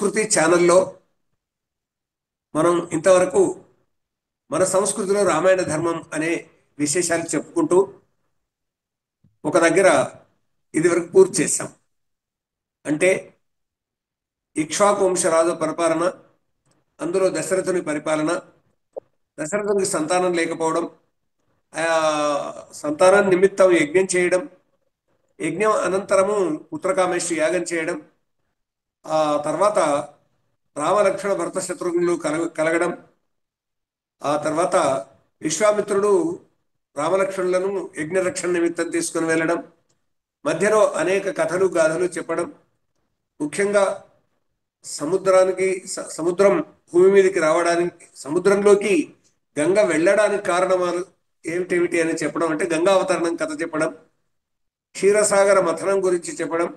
సంస్కృతి ఛానల్లో మనం ఇంతవరకు మన సంస్కృతిలో రామాయణ ధర్మం అనే విశేషాలు చెప్పుకుంటూ ఒక దగ్గర ఇదివరకు పూర్తి చేశాం. అంటే ఇక్ష్వాకు వంశరాజు పరిపాలన, అందులో దశరథుని పరిపాలన, దశరథునికి సంతానం లేకపోవడం, ఆ సంతానం నిమిత్తం యజ్ఞం చేయడం, యజ్ఞం అనంతరము పుత్రకామేష్టి యాగం చేయడం, ఆ తర్వాత రామలక్ష్మణ భరత శత్రుఘ్నులు కలగడం, ఆ తర్వాత విశ్వామిత్రుడు రామలక్ష్మణులను యజ్ఞరక్షణ నిమిత్తం తీసుకుని వెళ్ళడం, మధ్యలో అనేక కథలు గాథలు చెప్పడం, ముఖ్యంగా సముద్రం భూమి మీదకి రావడానికి, సముద్రంలోకి గంగ వెళ్ళడానికి కారణాలు ఏమిటేమిటి అని చెప్పడం, అంటే గంగా అవతరణం కథ చెప్పడం, క్షీరసాగర మథనం గురించి చెప్పడం,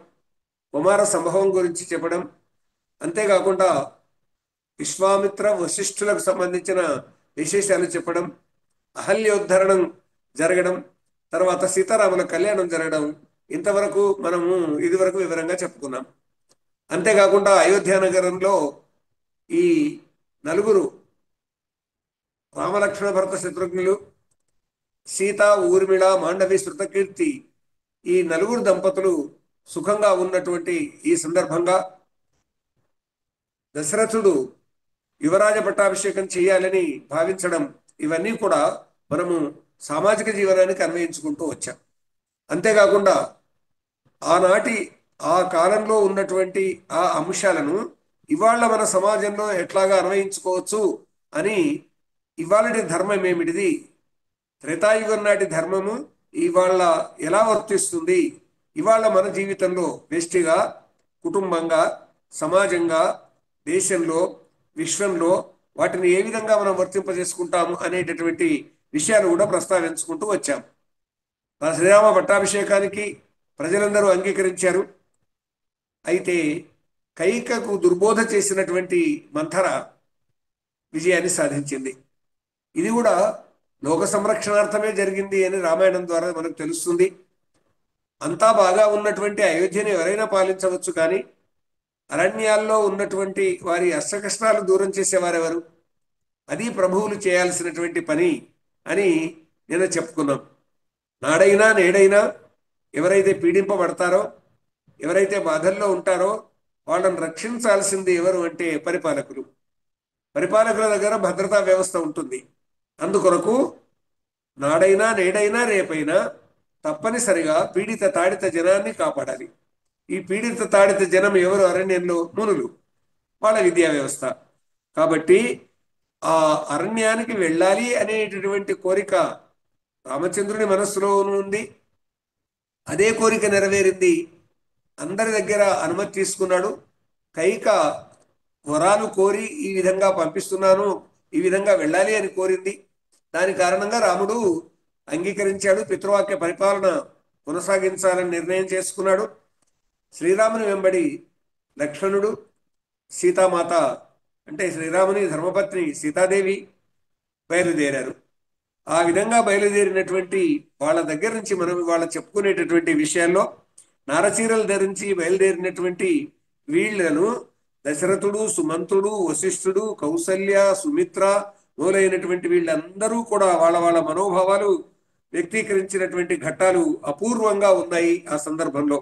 కుమార సంభవం గురించి చెప్పడం, అంతేకాకుండా విశ్వామిత్ర వశిష్ఠులకు సంబంధించిన విశేషాలు చెప్పడం, అహల్యోద్ధరణం జరగడం, తర్వాత సీతారాముల కళ్యాణం జరగడం, ఇంతవరకు మనము ఇదివరకు వివరంగా చెప్పుకున్నాం. అంతేకాకుండా అయోధ్య నగరంలో ఈ నలుగురు రామలక్ష్మణ భరత శత్రుఘ్నులు, సీత, ఊర్మిళ, మాండవి, శృతకీర్తి, ఈ నలుగురు దంపతులు సుఖంగా ఉన్నటువంటి ఈ సందర్భంగా దశరథుడు యువరాజ పట్టాభిషేకం చేయాలని భావించడం, ఇవన్నీ కూడా మనము సామాజిక జీవనానికి అన్వయించుకుంటూ వచ్చాం. అంతేకాకుండా ఆనాటి ఆ కాలంలో ఉన్నటువంటి ఆ అంశాలను ఇవాళ మన సమాజంలో ఎట్లాగా అన్వయించుకోవచ్చు అని, ఇవాళటి ధర్మం ఏమిటిది, త్రేతాయుగం నాటి ధర్మము ఇవాళ ఎలా వర్తిస్తుంది, ఇవాళ మన జీవితంలో వ్యష్టిగా, కుటుంబంగా, సమాజంగా, దేశంలో, విశ్వంలో వాటిని ఏ విధంగా మనం వర్తింపజేసుకుంటాము అనేటటువంటి విషయాలు కూడా ప్రస్తావించుకుంటూ వచ్చాం. శ్రీరామ పట్టాభిషేకానికి ప్రజలందరూ అంగీకరించారు. అయితే కైకకు దుర్బోధ చేసినటువంటి మంథర విజయాన్ని సాధించింది. ఇది కూడా లోక సంరక్షణార్థమే జరిగింది అని రామాయణం ద్వారా మనకు తెలుస్తుంది. అంతా బాగా ఉన్నటువంటి అయోధ్యని ఎవరైనా పాలించవచ్చు, కానీ అరణ్యాల్లో ఉన్నటువంటి వారి అష్టకష్టాలు దూరం చేసేవారెవరు? అది ప్రభువులు చేయాల్సినటువంటి పని అని నేను చెప్పుకున్నాం. నాడైనా నేడైనా ఎవరైతే పీడింపబడతారో, ఎవరైతే బాధల్లో ఉంటారో వాళ్ళని రక్షించాల్సింది ఎవరు అంటే పరిపాలకులు. పరిపాలకుల దగ్గర భద్రతా వ్యవస్థ ఉంటుంది. అందుకొరకు నాడైనా నేడైనా రేపైనా తప్పనిసరిగా పీడిత తాడిత జనాన్ని కాపాడాలి. ఈ పీడిత తాడిత జనం ఎవరు? అరణ్యంలో మునులు, వాళ్ళ విద్యా వ్యవస్థ. కాబట్టి ఆ అరణ్యానికి వెళ్ళాలి అనేటటువంటి కోరిక రామచంద్రుని మనస్సులో ఉంది. అదే కోరిక నెరవేరింది. అందరి దగ్గర అనుమతి తీసుకున్నాడు. కైక వరాలు కోరి ఈ విధంగా పంపిస్తున్నాను, ఈ విధంగా వెళ్ళాలి అని కోరింది. దాని కారణంగా రాముడు అంగీకరించాడు. పితృవాక్య పరిపాలన కొనసాగించాలని నిర్ణయం చేసుకున్నాడు. శ్రీరాముని వెంబడి లక్ష్మణుడు, సీతామాత అంటే శ్రీరాముని ధర్మపత్ని సీతాదేవి బయలుదేరారు. ఆ విధంగా బయలుదేరినటువంటి వాళ్ళ దగ్గర నుంచి మనం వాళ్ళ చెప్పుకునేటటువంటి విషయాల్లో, నారచీరలు ధరించి బయలుదేరినటువంటి వీళ్లను దశరథుడు, సుమంతుడు, వశిష్ఠుడు, కౌసల్య, సుమిత్ర మొదలైనటువంటి వీళ్ళందరూ కూడా వాళ్ళ వాళ్ళ మనోభావాలు వ్యక్తీకరించినటువంటి ఘట్టాలు అపూర్వంగా ఉన్నాయి. ఆ సందర్భంలో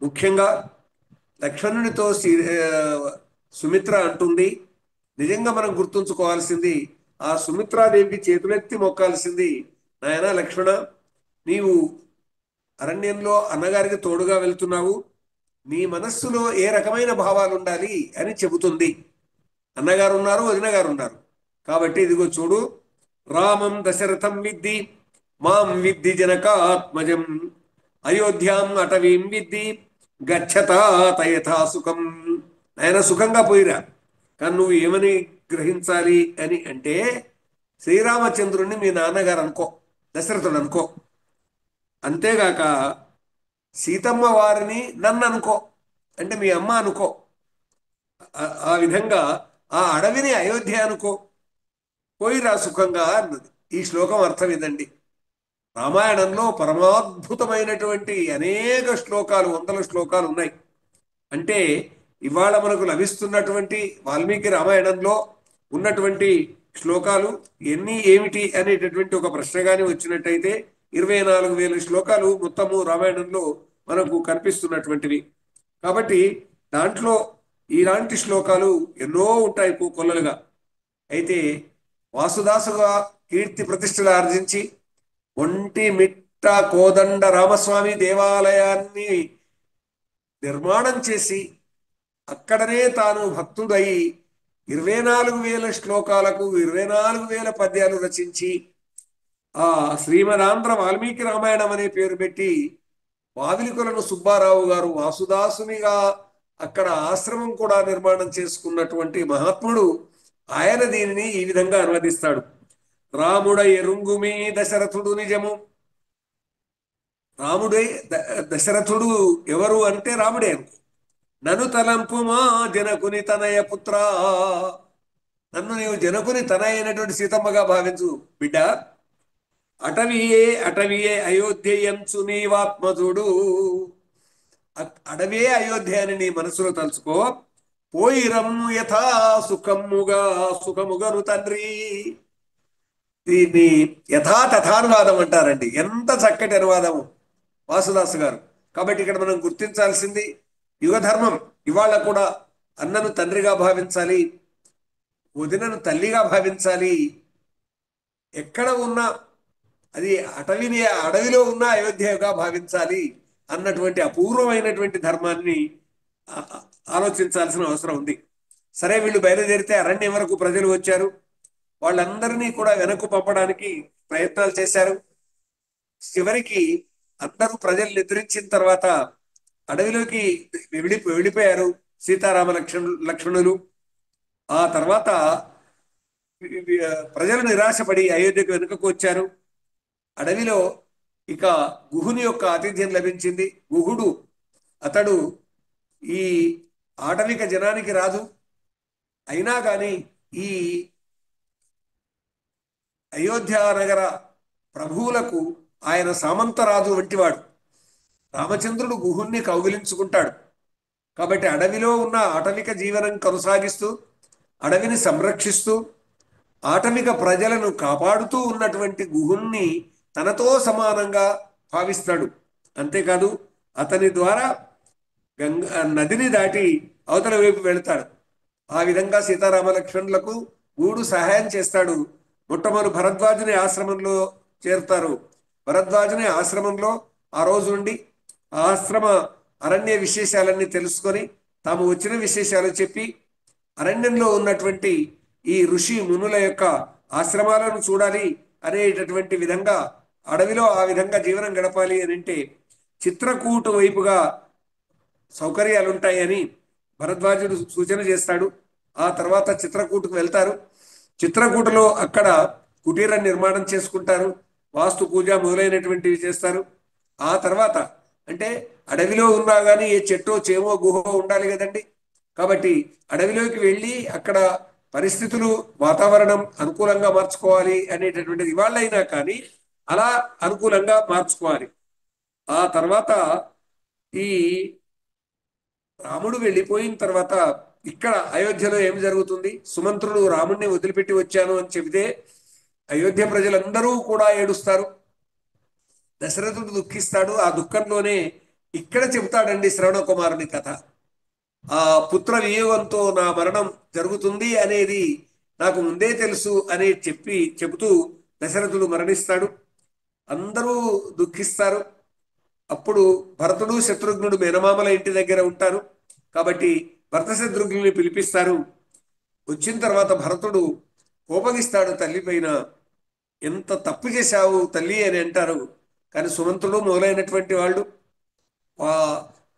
ముఖ్యంగా లక్ష్మణునితో సుమిత్ర అంటుంది, నిజంగా మనం గుర్తుంచుకోవాల్సింది, ఆ సుమిత్రాదేవికి చేతులెత్తి మొక్కాల్సింది, నాయన లక్ష్మణ, నీవు అరణ్యంలో అన్నగారికి తోడుగా వెళ్తున్నావు, నీ మనస్సులో ఏ రకమైన భావాలు ఉండాలి అని చెబుతుంది. అన్నగారు ఉన్నారు, వదిన గారు ఉన్నారు. కాబట్టి ఇదిగో చూడు, రామం దశరథం విద్ధి మాం విద్ధి జనకాత్మజం అయోధ్యాం అటవీం విద్ధి గచ్చతా తయథా సుఖం. ఆయన సుఖంగా పోయిరా, కానీ నువ్వు ఏమని గ్రహించాలి అని అంటే, శ్రీరామచంద్రుణ్ణి మీ నాన్నగారు అనుకో, దశరథుడు అనుకో. అంతేగాక సీతమ్మ వారిని నన్ను అనుకో, అంటే మీ అమ్మ అనుకో. ఆ విధంగా ఆ అడవిని అయోధ్య అనుకో, పోయిరా సుఖంగా అన్నది. ఈ శ్లోకం అర్థం ఇదండి. రామాయణంలో పరమాద్భుతమైనటువంటి అనేక శ్లోకాలు, వందల శ్లోకాలు ఉన్నాయి. అంటే ఇవాళ మనకు లభిస్తున్నటువంటి వాల్మీకి రామాయణంలో ఉన్నటువంటి శ్లోకాలు ఎన్ని ఏమిటి అనేటటువంటి ఒక ప్రశ్న కానీ వచ్చినట్టయితే 24,000 శ్లోకాలు మొత్తము రామాయణంలో మనకు కనిపిస్తున్నటువంటివి. కాబట్టి దాంట్లో ఇలాంటి శ్లోకాలు ఎన్నో ఉంటాయి కొల్లలుగా. అయితే వాసుదాసుగా కీర్తి ప్రతిష్టలు ఆర్జించి ఒంటి మిట్ట కోదండ రామస్వామి దేవాలయాన్ని నిర్మాణం చేసి అక్కడనే తాను భక్తుడై 24,000 శ్లోకాలకు 24,000 పద్యాలు రచించి ఆ శ్రీమదాంధ్ర వాల్మీకి రామాయణం అనే పేరు పెట్టి వావిలికొలను సుబ్బారావు గారు వాసుదాసునిగా అక్కడ ఆశ్రమం కూడా నిర్మాణం చేసుకున్నటువంటి మహాత్ముడు. ఆయన దీనిని ఈ విధంగా అనువదిస్తాడు. రాముడ ఎరుంగుమి దశరథుడు నిజము. రాముడే దశరథుడు ఎవరు అంటే రాముడే అనుకో. నన్ను తలంపు మా జనకుని తనయ పుత్ర, నన్ను నీవు జనకుని తనయ అయినటువంటి సీతమ్మగా భావించు బిడ్డ. అటవియే అటవియే అయోధ్య ఎంచు నీవాత్మజుడు. అడవే అయోధ్య అని నీ మనసులో తలుచుకో. పోయి రమ్ము యథా సుఖముగా సుఖముగను తండ్రి. దీన్ని యథాతథానువాదం అంటారండి. ఎంత చక్కటి అనువాదము వాసుదాసు గారు. కాబట్టి ఇక్కడ మనం గుర్తించాల్సింది యుగధర్మం. ఇవాళ కూడా అన్నను తండ్రిగా భావించాలి, వదినను తల్లిగా భావించాలి. ఎక్కడ ఉన్నా అది అడవిలో ఉన్న అయోధ్యగా భావించాలి అన్నటువంటి అపూర్వమైనటువంటి ధర్మాన్ని ఆలోచించాల్సిన అవసరం ఉంది. సరే, వీళ్ళు బయలుదేరితే అరణ్యం వరకు ప్రజలు వచ్చారు. వాళ్ళందరినీ కూడా వెనక్కు పంపడానికి ప్రయత్నాలు చేశారు. చివరికి అందరూ ప్రజలు నిద్రించిన తర్వాత అడవిలోకి వెళ్ళిపోయారు సీతారామ లక్ష్మణులు. ఆ తర్వాత ప్రజలు నిరాశపడి అయోధ్యకు వెనుకకు వచ్చారు. అడవిలో ఇక గుహుని యొక్క ఆతిథ్యం లభించింది. గుహుడు అతడు ఈ ఆటవిక జనానికి రాజు. అయినా కానీ ఈ అయోధ్య నగర ప్రభువులకు ఆయన సామంతరాజు వంటివాడు. రామచంద్రుడు గుహుణ్ణి కౌగిలించుకుంటాడు. కాబట్టి అడవిలో ఉన్న ఆటవిక జీవనం కొనసాగిస్తూ అడవిని సంరక్షిస్తూ ఆటవిక ప్రజలను కాపాడుతూ ఉన్నటువంటి గుహుణ్ణి తనతో సమానంగా భావిస్తాడు. అంతేకాదు అతని ద్వారా నదిని దాటి అవతల వైపు వెళతాడు. ఆ విధంగా సీతారామ లక్ష్మణులకు గూడు సహాయం చేస్తాడు. మొట్టమొదటి భరద్వాజుని ఆశ్రమంలో చేరుతారు. భరద్వాజుని ఆశ్రమంలో ఆ రోజు నుండి ఆశ్రమ అరణ్య విశేషాలన్నీ తెలుసుకొని తాము వచ్చిన విశేషాలు చెప్పి అరణ్యంలో ఉన్నటువంటి ఈ ఋషి మునుల యొక్క ఆశ్రమాలను చూడాలి అనేటటువంటి విధంగా అడవిలో ఆ విధంగా జీవనం గడపాలి అని అంటే చిత్రకూట వైపుగా సౌకర్యాలు ఉంటాయని భరద్వాజుడు సూచన చేస్తాడు. ఆ తర్వాత చిత్రకూటకు వెళ్తారు. చిత్రకూటలో అక్కడ కుటీర నిర్మాణం చేసుకుంటారు. వాస్తు పూజ మొదలైనటువంటివి చేస్తారు. ఆ తర్వాత అంటే అడవిలో ఉన్నా కానీ ఏ చెట్టో చేమో గుహో ఉండాలి కదండి. కాబట్టి అడవిలోకి వెళ్ళి అక్కడ పరిస్థితులు వాతావరణం అనుకూలంగా మార్చుకోవాలి అనేటటువంటిది ఇవాళ్ళైనా కానీ అలా అనుకూలంగా మార్చుకోవాలి. ఆ తర్వాత ఈ రాముడు వెళ్ళిపోయిన తర్వాత ఇక్కడ అయోధ్యలో ఏం జరుగుతుంది? సుమంత్రుడు రాముడిని వదిలిపెట్టి వచ్చాను అని చెబితే అయోధ్య ప్రజలందరూ కూడా ఏడుస్తారు. దశరథుడు దుఃఖిస్తాడు. ఆ దుఃఖంలోనే ఇక్కడ చెబుతాడండి శ్రవణ కుమారుని కథ. ఆ పుత్ర వియోగంతో నా మరణం జరుగుతుంది అనేది నాకు ముందే తెలుసు అని చెబుతూ దశరథుడు మరణిస్తాడు. అందరూ దుఃఖిస్తారు. అప్పుడు భరతుడు శత్రుఘ్నుడు మేనమామల ఇంటి దగ్గర ఉంటారు. కాబట్టి భరత శత్రుఘ్నుని పిలిపిస్తారు. వచ్చిన తర్వాత భరతుడు కోపగిస్తాడు తల్లి పైన. ఎంత తప్పు చేశావు తల్లి అని అంటారు. కానీ సుమంతుడు మొదలైనటువంటి వాళ్ళు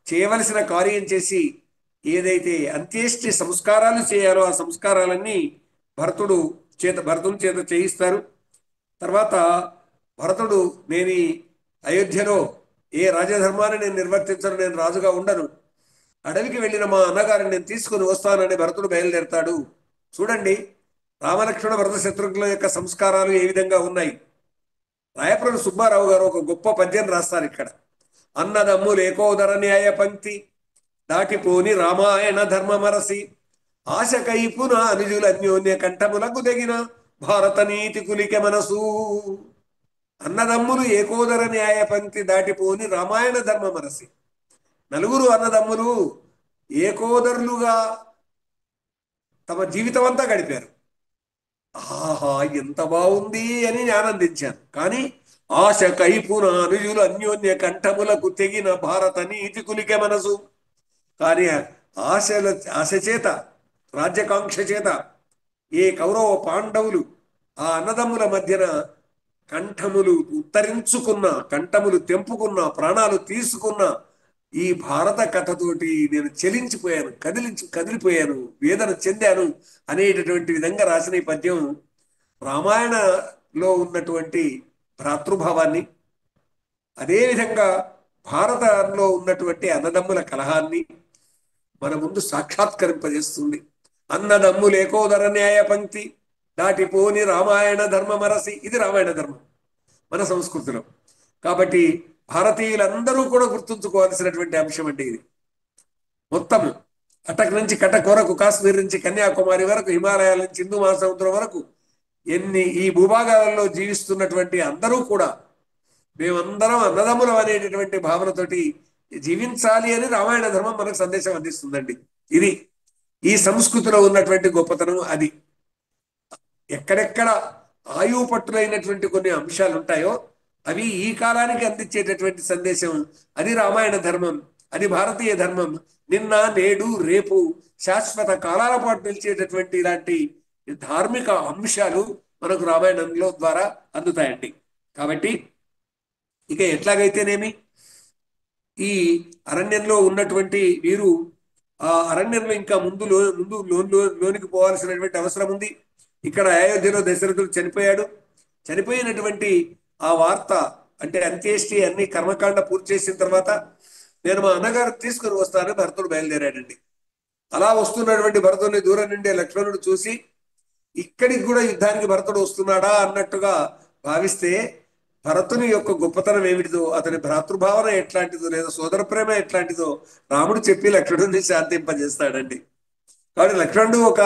చేయవలసిన కార్యం చేసి ఏదైతే అంత్యేష్టి సంస్కారాలు చేయాలో ఆ సంస్కారాలన్నీ భరతుని చేత చేయిస్తారు. తర్వాత భరతుడు నేను అయోధ్యలో ఏ రాజధర్మాన్ని నేను నిర్వర్తించను, నేను రాజుగా ఉండను, అడవికి వెళ్ళిన మా అన్నగారిని నేను తీసుకుని వస్తానని భరతుడు బయలుదేరతాడు. చూడండి రామలక్ష్మణ భరత శత్రుఘ్నుల యొక్క సంస్కారాలు ఏ విధంగా ఉన్నాయి. రాయప్రభు సుబ్బారావు గారు ఒక గొప్ప పద్యం రాస్తారు ఇక్కడ. అన్నదమ్ములు ఏకోదర న్యాయ పంక్తి దాటిపోని రామాయణ ధర్మమరసి ఆశ కైపున అనుజుల అన్యోన్య కంఠములకు తెగిన భారత నీతి కులిక మనసు. అన్నదమ్ములు ఏకోదర న్యాయ పంక్తి దాటిపోని రామాయణ ధర్మమరసి. నలుగురు అన్నదమ్ములు ఏకోదరులుగా తమ జీవితం అంతా గడిపారు. ఆహా, ఎంత బాగుంది అని నేను ఆనందించాను. కానీ ఆశ కైపున అనుజులు అన్యోన్య కంఠములకు తెగిన భారత నీతి కులిక మనసు. కానీ ఆశల ఆశ చేత, రాజ్యకాంక్ష చేత ఏ కౌరవ పాండవులు ఆ అన్నదమ్ముల మధ్యన కంఠములు ఉత్తరించుకున్న, కంఠములు తెంపుకున్న, ప్రాణాలు తీసుకున్న ఈ భారత కథతోటి నేను చెలించిపోయాను, కదిలిపోయాను, వేదన చెందాను అనేటటువంటి విధంగా రాసిన ఈ పద్యం రామాయణలో ఉన్నటువంటి భ్రాతృభావాన్ని, అదేవిధంగా భారతంలో ఉన్నటువంటి అన్నదమ్ముల కలహాన్ని మన ముందు సాక్షాత్కరింపజేస్తుంది. అన్నదమ్ములు ఏకోదర న్యాయ పంక్తి దాటిపోని రామాయణ ధర్మమరసి. ఇది రామాయణ ధర్మం మన సంస్కృతిలో. కాబట్టి భారతీయులందరూ కూడా గుర్తుంచుకోవాల్సినటువంటి అంశం అంటే ఇది. మొత్తము అటక్ నుంచి కటక్ వరకు, కాశ్మీర్ నుంచి కన్యాకుమారి వరకు, హిమాలయాల నుంచి హిందూ మహాసముద్రం వరకు ఈ భూభాగాలలో జీవిస్తున్నటువంటి అందరూ కూడా మేమందరం అన్నదమ్ములం అనేటటువంటి భావనతోటి జీవించాలి అని రామాయణ ధర్మం మనకు సందేశం అందిస్తుందండి. ఇది ఈ సంస్కృతిలో ఉన్నటువంటి గొప్పతనం. అది ఎక్కడెక్కడ ఆయువు పట్టులైనటువంటి కొన్ని అంశాలు ఉంటాయో అవి ఈ కాలానికి అందించేటటువంటి సందేశం. అది రామాయణ ధర్మం, అది భారతీయ ధర్మం. నిన్న, నేడు, రేపు శాశ్వత కాలాల పాటు నిలిచేటటువంటి ఇలాంటి ధార్మిక అంశాలు మనకు రామాయణంలో ద్వారా అందుతాయండి. కాబట్టి ఇక ఎట్లాగైతేనేమి ఈ అరణ్యంలో ఉన్నటువంటి వీరు ఆ అరణ్యంలో ఇంకా లోనికి పోవాల్సినటువంటి అవసరం ఉంది. ఇక్కడ అయోధ్యలో దశరథుడు చనిపోయాడు. చనిపోయినటువంటి ఆ వార్త అంటే అంత్యేష్టి అన్ని కర్మకాండ పూర్తి చేసిన తర్వాత నేను మా అన్నగారు తీసుకుని వస్తానని భరతుడు బయలుదేరాడండి. అలా వస్తున్నటువంటి భరతుడిని దూరం నుండి లక్ష్మణుడు చూసి ఇక్కడికి కూడా యుద్ధానికి భరతుడు వస్తున్నాడా అన్నట్టుగా భావిస్తే భరతుని యొక్క గొప్పతనం ఏమిటిదో, అతని భ్రాతృభావన ఎట్లాంటిదో, లేదా సోదర ప్రేమ ఎట్లాంటిదో రాముడు చెప్పి లక్ష్మణుడిని శాంతింపజేస్తాడండి. కాబట్టి లక్ష్మణుడు ఒక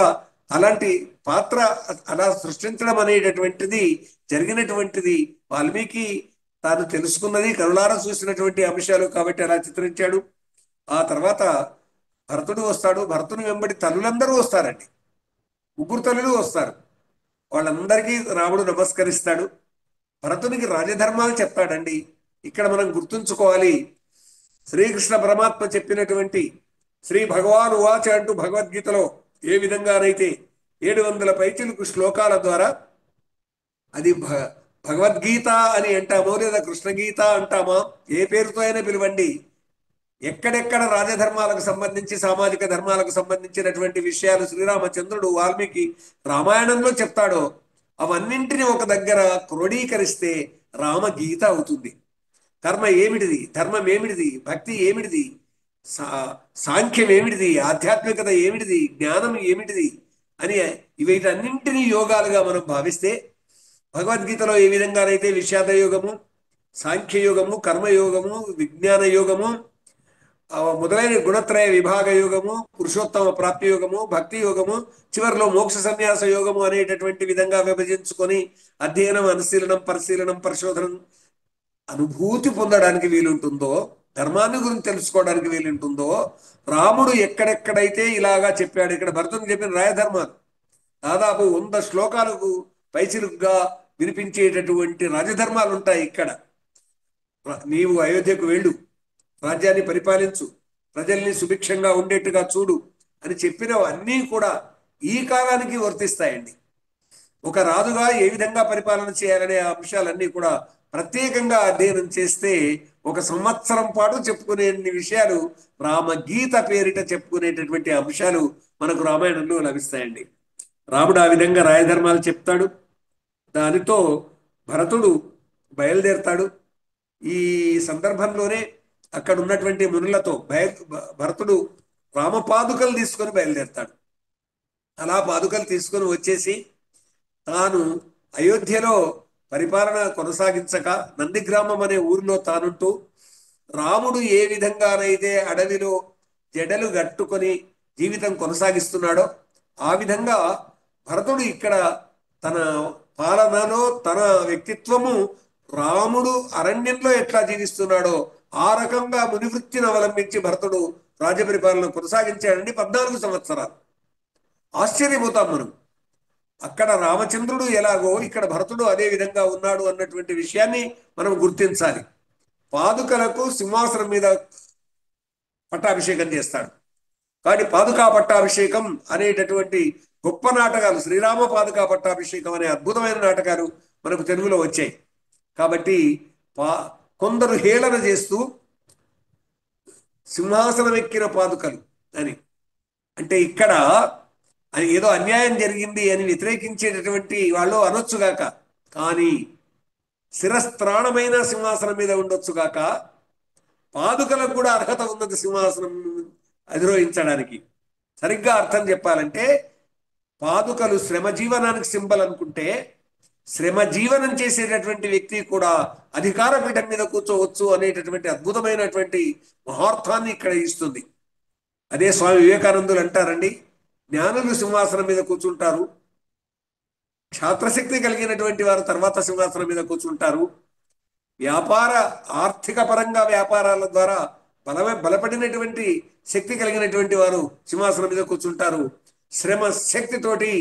అలాంటి పాత్ర అలా సృష్టించడం అనేటటువంటిది జరిగినటువంటిది వాల్మీకి తాను తెలుసుకున్నది, కరుణార చూసినటువంటి అంశాలు కాబట్టి అలా చిత్రించాడు. ఆ తర్వాత భరతుడు వస్తాడు. భరతుని వెంబడి తల్లులందరూ వస్తారండి. ముగ్గురు తల్లులు వస్తారు. వాళ్ళందరికీ రాముడు నమస్కరిస్తాడు. భరతునికి రాజధర్మాలు చెప్తాడండి. ఇక్కడ మనం గుర్తుంచుకోవాలి, శ్రీకృష్ణ పరమాత్మ చెప్పినటువంటి శ్రీ భగవాన్ ఉవాచ అంటూ భగవద్గీతలో ఏ విధంగానైతే 700 పైచిలకు శ్లోకాల ద్వారా అది భగవద్గీత అని అంటామో లేదా కృష్ణగీత అంటామా, ఏ పేరుతో అయినా పిలవండి, ఎక్కడెక్కడ రాజధర్మాలకు సంబంధించి, సామాజిక ధర్మాలకు సంబంధించినటువంటి విషయాలు శ్రీరామచంద్రుడు వాల్మీకి రామాయణంలో చెప్తాడో అవన్నింటినీ ఒక దగ్గర క్రోడీకరిస్తే రామగీత అవుతుంది. కర్మ ఏమిటిది, ధర్మం ఏమిటిది, భక్తి ఏమిటిది, సాంఖ్యం ఏమిటిది, ఆధ్యాత్మికత ఏమిటిది, జ్ఞానం ఏమిటిది అని వీటన్నింటినీ యోగాలుగా మనం భావిస్తే భగవద్గీతలో ఏ విధంగానైతే విషాద యోగము, సాంఖ్యయోగము, కర్మయోగము, విజ్ఞాన యోగము మొదలైన గుణత్రయ విభాగ యోగము, పురుషోత్తమ ప్రాప్తి యోగము, భక్తి యోగము, చివరిలో మోక్ష సన్యాస యోగము అనేటటువంటి విధంగా విభజించుకొని అధ్యయనం, అనుశీలనం, పరిశీలనం, పరిశోధనం, అనుభూతి పొందడానికి వీలుంటుందో, ధర్మాన్ని గురించి తెలుసుకోవడానికి వీలుంటుందో రాముడు ఎక్కడెక్కడైతే ఇలాగా చెప్పాడు. ఇక్కడ భరతుని చెప్పిన రాయధర్మాలు దాదాపు 100 శ్లోకాలకు పైచిలుగా వినిపించేటటువంటి రాజధర్మాలు ఉంటాయి. ఇక్కడ నీవు అయోధ్యకు వెళ్ళు, రాజ్యాన్ని పరిపాలించు, ప్రజల్ని సుభిక్షంగా ఉండేట్టుగా చూడు అని చెప్పినవన్నీ కూడా ఈ కాలానికి వర్తిస్తాయండి. ఒక రాజుగా ఏ విధంగా పరిపాలన చేయాలనే అంశాలన్నీ కూడా ప్రత్యేకంగా అధ్యయనం చేస్తే 1 సంవత్సరం పాటు చెప్పుకునే విషయాలు రామగీత పేరిట చెప్పుకునేటటువంటి అంశాలు మనకు రామాయణంలో లభిస్తాయండి. రాముడు ఆ విధంగా రాయధర్మాలు చెప్తాడు. దానితో భరతుడు బయలుదేరతాడు. ఈ సందర్భంలోనే అక్కడ ఉన్నటువంటి మునులతో భరతుడు రామపాదుకలు తీసుకొని బయలుదేరతాడు. అలా పాదుకలు తీసుకొని వచ్చేసి తాను అయోధ్యలో పరిపాలన కొనసాగించక నందిగ్రామం అనే ఊరిలో తానుంటూ రాముడు ఏ విధంగానైతే అడవిలో జడలు గట్టుకొని జీవితం కొనసాగిస్తున్నాడో ఆ విధంగా భరతుడు ఇక్కడ తన పాలనలో తన వ్యక్తిత్వము రాముడు అరణ్యంలో ఎట్లా జీవిస్తున్నాడో ఆ రకంగా మునివృత్తిని అవలంబించి భరతుడు రాజ్యపరిపాలన కొనసాగించాడండి 14 సంవత్సరాలు. ఆశ్చర్యపోతాం మనం. అక్కడ రామచంద్రుడు ఎలాగో ఇక్కడ భరతుడు అదే విధంగా ఉన్నాడు అన్నటువంటి విషయాన్ని మనం గుర్తించాలి. పాదుకలకు సింహాసనం మీద పట్టాభిషేకం చేస్తాడు. కానీ పాదుకా పట్టాభిషేకం అనేటటువంటి గొప్ప నాటకాలు, శ్రీరామ పాదుకా పట్టాభిషేకం అనే అద్భుతమైన నాటకాలు మనకు తెలుగులో వచ్చాయి. కాబట్టి పా కొందరు హేళన చేస్తూ సింహాసనం ఎక్కిన పాదుకలు అని, అంటే ఇక్కడ అది ఏదో అన్యాయం జరిగింది అని వ్యతిరేకించేటటువంటి వాళ్ళు అనొచ్చుగాక, కానీ శిరస్త్రాణమైన సింహాసనం మీద ఉండొచ్చుగాక, పాదుకలకు కూడా అర్హత ఉన్నది సింహాసనం అధిరోహించడానికి. సరిగ్గా అర్థం చెప్పాలంటే పాదుకలు శ్రమజీవనానికి సింబల్ అనుకుంటే, శ్రమజీవనం చేసేటటువంటి వ్యక్తి కూడా అధికార పీఠం మీద కూర్చోవచ్చు అనేటటువంటి అద్భుతమైనటువంటి మహార్థాన్ని ఇక్కడ ఇస్తుంది. అదే స్వామి వివేకానందులు అంటారండి, జ్ఞానులు సింహాసనం మీద కూర్చుంటారు, క్షాత్రశక్తి కలిగినటువంటి వారు తర్వాత సింహాసనం మీద కూర్చుంటారు, వ్యాపార ఆర్థిక పరంగా వ్యాపారాల ద్వారా బలపడినటువంటి శక్తి కలిగినటువంటి వారు సింహాసనం మీద కూర్చుంటారు, శ్రమ శక్తితోటి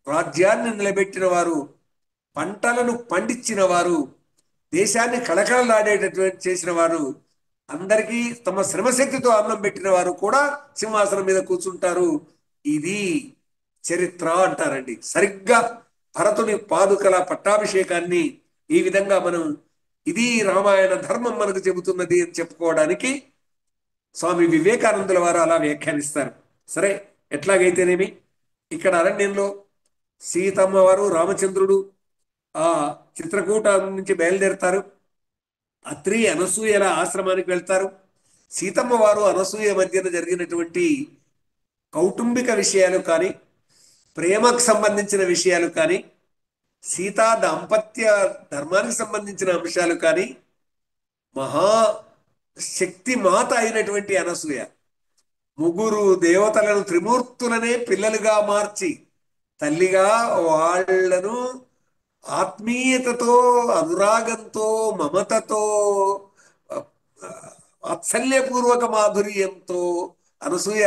రాజ్యాన్ని నిలబెట్టిన వారు, పంటలను పండించిన వారు, దేశాన్ని కళకళలాడేటటువంటి చేసిన వారు, అందరికీ తమ శ్రమశక్తితో అన్నం పెట్టిన వారు కూడా సింహాసనం మీద కూర్చుంటారు. ఇది చరిత్ర అంటారండి. సరిగ్గా భరతుని పాదుకల పట్టాభిషేకాన్ని ఈ విధంగా మనం ఇది రామాయణ ధర్మం మనకు చెబుతున్నది అని చెప్పుకోవడానికి స్వామి వివేకానందుల వారు అలా వ్యాఖ్యానిస్తారు. సరే, ఎట్లాగైతేనేమి ఇక్కడ అరణ్యంలో సీతమ్మ వారు రామచంద్రుడు ఆ చిత్రకూట నుంచి బయలుదేరుతారు. అత్రి అనసూయల ఆశ్రమానికి వెళ్తారు. సీతమ్మ వారు అనసూయ మధ్యన జరిగినటువంటి కౌటుంబిక విషయాలు కానీ, ప్రేమకు సంబంధించిన విషయాలు కానీ, సీతా దాంపత్య ధర్మానికి సంబంధించిన అంశాలు కానీ, మహా శక్తి మాత అయినటువంటి అనసూయ ముగ్గురు దేవతలను త్రిమూర్తులనే పిల్లలుగా మార్చి తల్లిగా వాళ్లను ఆత్మీయతతో, అనురాగంతో, మమతతో, వాత్సల్యపూర్వక మాధుర్యంతో అనసూయ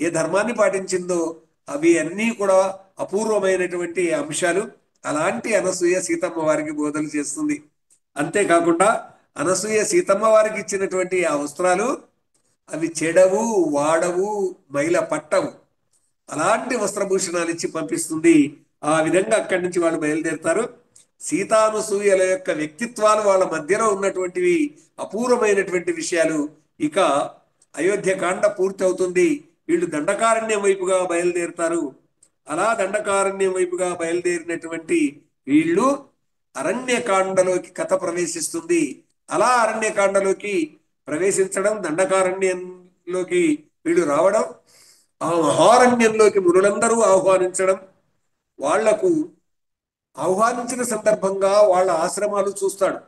ఏ ధర్మాన్ని పాటించిందో అవి అన్నీ కూడా అపూర్వమైనటువంటి అంశాలు. అలాంటి అనసూయ సీతమ్మ వారికి బోధలు చేస్తుంది. అంతేకాకుండా అనసూయ సీతమ్మ వారికి ఇచ్చినటువంటి ఆ వస్త్రాలు అవి చెడవు, వాడవు, మైల పట్టవు. అలాంటి వస్త్రభూషణాలు ఇచ్చి పంపిస్తుంది. ఆ విధంగా అక్కడి నుంచి వాళ్ళు బయలుదేరుతారు. సీతానుసూయల యొక్క వ్యక్తిత్వాలు వాళ్ళ మధ్యలో ఉన్నటువంటివి అపూర్వమైనటువంటి విషయాలు. ఇక అయోధ్యకాండ పూర్తి అవుతుంది. వీళ్ళు దండకారణ్యం వైపుగా బయలుదేరుతారు. అలా దండకారణ్యం వైపుగా బయలుదేరినటువంటి వీళ్ళు అరణ్యకాండలోకి కథ ప్రవేశిస్తుంది. అలా అరణ్యకాండలోకి ప్రవేశించడం, దండకారణ్యంలోకి వీళ్ళు రావడం, ఆ మహారణ్యంలోకి మునులందరూ ఆహ్వానించడం, వాళ్లకు ఆహ్వానించిన సందర్భంగా వాళ్ళ ఆశ్రమాలు చూస్తాడు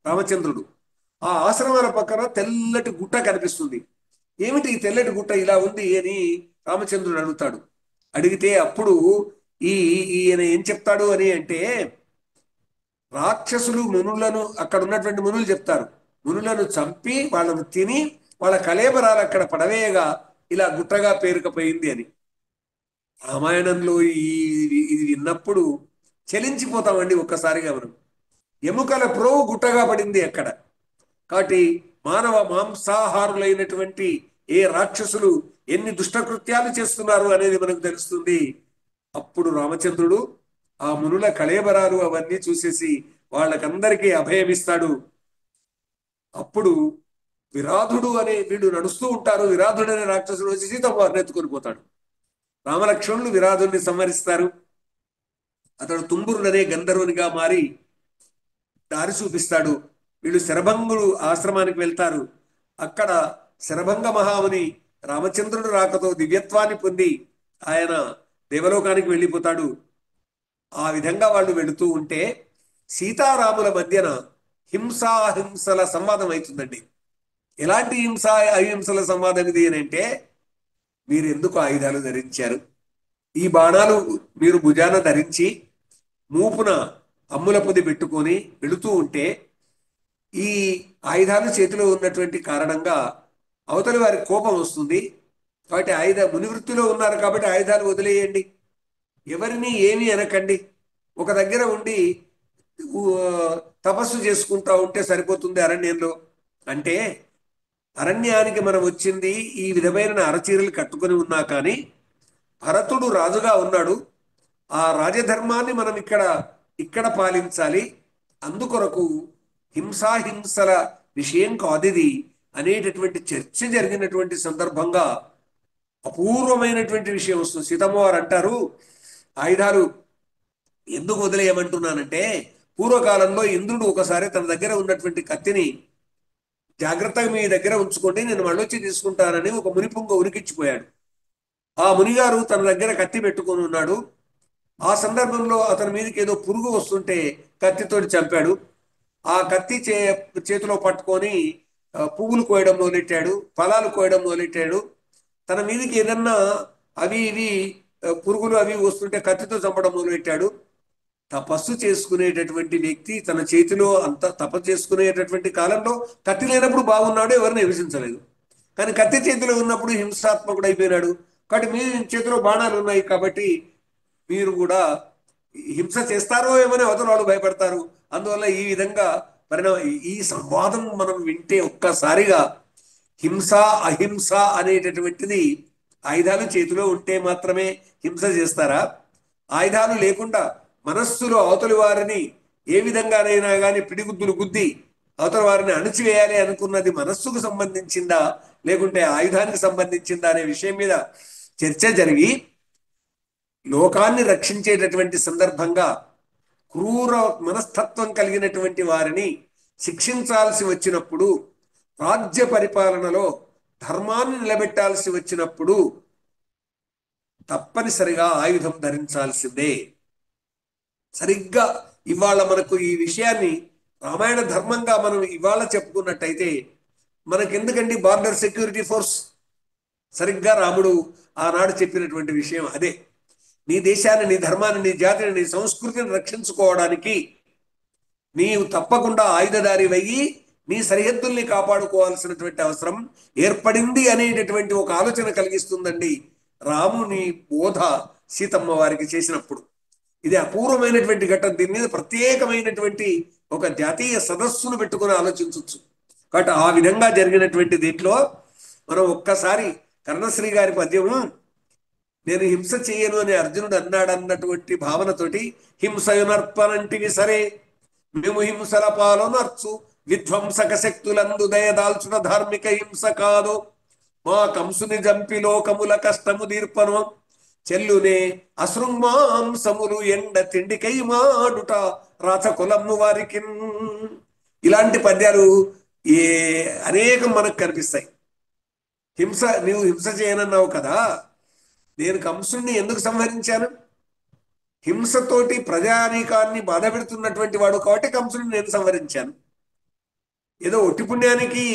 రామచంద్రుడు. ఆ ఆశ్రమాల పక్కన తెల్లటి గుట్ట కనిపిస్తుంది. ఏమిటి ఈ తెల్లటి గుట్ట ఇలా ఉంది అని రామచంద్రుడు అడుగుతాడు. అడిగితే అప్పుడు ఈయన ఏం చెప్తాడు అని అంటే, రాక్షసులు మునులను, అక్కడ ఉన్నటువంటి మునులు చెప్తారు, మునులను చంపి వాళ్ళను తిని వాళ్ళ కళేబరాలు అక్కడ పడవేయగా ఇలా గుట్టగా పేరుకపోయింది అని. రామాయణంలో ఇది విన్నప్పుడు చలించిపోతామండి ఒక్కసారిగా మనం. ఎముకల ప్రోవు గుట్టగా పడింది అక్కడ. కాబట్టి మానవ మాంసాహారులైనటువంటి ఏ రాక్షసులు ఎన్ని దుష్టకృత్యాలు చేస్తున్నారు అనేది మనకు తెలుస్తుంది. అప్పుడు రామచంద్రుడు ఆ మునుల కళేబరాలు అవన్నీ చూసేసి వాళ్ళకందరికీ అభయమిస్తాడు. అప్పుడు విరాధుడు అనే వీళ్ళు నడుస్తూ ఉంటారు. విరాధుడు అనే రాక్షసుడు వచ్చి సీతమ్మ వారిని ఎత్తుకొని పోతాడు. రామలక్ష్మణులు విరాధుడిని సంహరిస్తారు. అతడు తుంబురుడనే గంధర్వునిగా మారి దారి చూపిస్తాడు. వీళ్ళు శరభంగుడు ఆశ్రమానికి వెళ్తారు. అక్కడ శరభంగ మహాముని రామచంద్రుడు రాకతో దివ్యత్వాన్ని పొంది ఆయన దేవలోకానికి వెళ్ళిపోతాడు. ఆ విధంగా వాళ్ళు వెళుతూ ఉంటే సీతారాముల మధ్యన హింసాహింసల సంవాదం అవుతుందండి. ఎలాంటి హింస అహింసల సంవాదం ఇది అని అంటే, మీరు ఎందుకు ఆయుధాలు ధరించారు? ఈ బాణాలు మీరు భుజాన ధరించి మూపున అమ్ముల పొది పెట్టుకొని వెళుతూ ఉంటే ఈ ఆయుధాలు చేతిలో ఉన్నటువంటి కారణంగా అవతలి వారి కోపం వస్తుంది. కాబట్టి మునివృత్తిలో ఉన్నారు కాబట్టి ఆయుధాలు వదిలేయండి, ఎవరిని ఏమీ అనకండి, ఒక దగ్గర ఉండి ఊ, తపస్సు చేసుకుంటా ఉంటే సరిపోతుంది అరణ్యంలో అంటే. అరణ్యానికి మనం వచ్చింది ఈ విధమైన అరచీరలు కట్టుకొని ఉన్నా కానీ భరతుడు రాజుగా ఉన్నాడు. ఆ రాజధర్మాన్ని మనం ఇక్కడ ఇక్కడ పాలించాలి. అందుకొరకు హింసాహింసల విషయం కాదిది అనేటటువంటి చర్చ జరిగినటువంటి సందర్భంగా అపూర్వమైనటువంటి విషయం వస్తుంది. సీతమ్మ వారు అంటారు, ఆయుధాలు ఎందుకు వదిలేయమంటున్నానంటే, పూర్వకాలంలో ఇంద్రుడు ఒకసారి తన దగ్గర ఉన్నటువంటి కత్తిని జాగ్రత్తగా మీ దగ్గర ఉంచుకోండి, నేను మళ్ళొచ్చి తీసుకుంటానని ఒక మునిపుంగ ఉరికిచ్చిపోయాడు. ఆ మునిగారు తన దగ్గర కత్తి పెట్టుకొని ఉన్నాడు. ఆ సందర్భంలో అతని మీదకి ఏదో పురుగు వస్తుంటే కత్తితోటి చంపాడు. ఆ కత్తి చేతిలో పట్టుకొని పువ్వులు కోయడం మొదలెట్టాడు, ఫలాలు కోయడం మొదలెట్టాడు. తన మీదకి ఏదన్నా అవి ఇవి పురుగులు అవి వస్తుంటే కత్తితో చంపడం మొదలెట్టాడు. తపస్సు చేసుకునేటటువంటి వ్యక్తి తన చేతిలో అంత తపస్సు చేసుకునేటటువంటి కాలంలో కత్తి లేనప్పుడు బాగున్నాడు, ఎవరిని హింసించలేదు. కానీ కత్తి చేతిలో ఉన్నప్పుడు హింసాత్మకుడు అయిపోయినాడు. కాబట్టి మీ చేతిలో బాణాలు ఉన్నాయి కాబట్టి మీరు కూడా హింస చేస్తారో ఏమని అవతల వాళ్ళు భయపడతారు. అందువల్ల ఈ విధంగా ఈ సంవాదం మనం వింటే ఒక్కసారిగా హింస అహింస అనేటటువంటిది ఆయుధాలు చేతిలో ఉంటే మాత్రమే హింస చేస్తారా? ఆయుధాలు లేకుండా మనస్సులో అవతలి వారిని ఏ విధంగానైనా కానీ పిడిగుద్దులు గుద్ది అవతల వారిని అణిచివేయాలి అనుకున్నది మనస్సుకు సంబంధించిందా లేకుంటే ఆయుధానికి సంబంధించిందా అనే విషయం మీద చర్చ జరిగి లోకాన్ని రక్షించేటటువంటి సందర్భంగా క్రూర మనస్తత్వం కలిగినటువంటి వారిని శిక్షించాల్సి వచ్చినప్పుడు, రాజ్య పరిపాలనలో ధర్మాన్ని నిలబెట్టాల్సి వచ్చినప్పుడు తప్పనిసరిగా ఆయుధం ధరించాల్సిందే. సరిగ్గా ఇవాళ మనకు ఈ విషయాన్ని రామాయణ ధర్మంగా మనం ఇవాళ చెప్పుకున్నట్టయితే మనకెందుకండి బార్డర్ సెక్యూరిటీ ఫోర్స్? సరిగ్గా రాముడు ఆనాడు చెప్పినటువంటి విషయం అదే. నీ దేశాన్ని, నీ ధర్మాన్ని, నీ జాతిని, నీ సంస్కృతిని రక్షించుకోవడానికి నీవు తప్పకుండా ఆయుధదారి అయ్యి నీ సరిహద్దుల్ని కాపాడుకోవాల్సినటువంటి అవసరం ఏర్పడింది అనేటటువంటి ఒక ఆలోచన కలిగిస్తుందండి రాముని బోధ సీతమ్మ వారికి చేసినప్పుడు. ఇది అపూర్వమైనటువంటి ఘట్టం. దీని మీద ప్రత్యేకమైనటువంటి ఒక జాతీయ సదస్సును పెట్టుకుని ఆలోచించవచ్చు. కాబట్టి ఆ విధంగా జరిగినటువంటి దీంట్లో మనం ఒక్కసారి కర్ణశ్రీ గారి పద్యము, నేను హింస చేయను అని అర్జునుడు అన్నాడన్నటువంటి భావనతోటి, హింసయునర్పనంటివి సరే మేము హింసల పాలనర్చు విధ్వంసక శక్తులందు దయదాల్చున ధార్మిక హింస కాదు, మా కంసుని జంపి లోకముల కష్టము దీర్పను చెల్లునే అశృంమాంసములు ఎండ తిండికై మాడుట రాచకులము వారికి. ఇలాంటి పద్యాలు ఏ అనేకం మనకు కనిపిస్తాయి. నీవు హింస చేయనన్నావు కదా, నేను కంసుని ఎందుకు సంహరించాను? హింసతోటి ప్రజానీకాన్ని బాధ పెడుతున్నటువంటి వాడు కాబట్టి కంసుని నేను సంహరించాను. ఏదో ఒట్టి పుణ్యానికి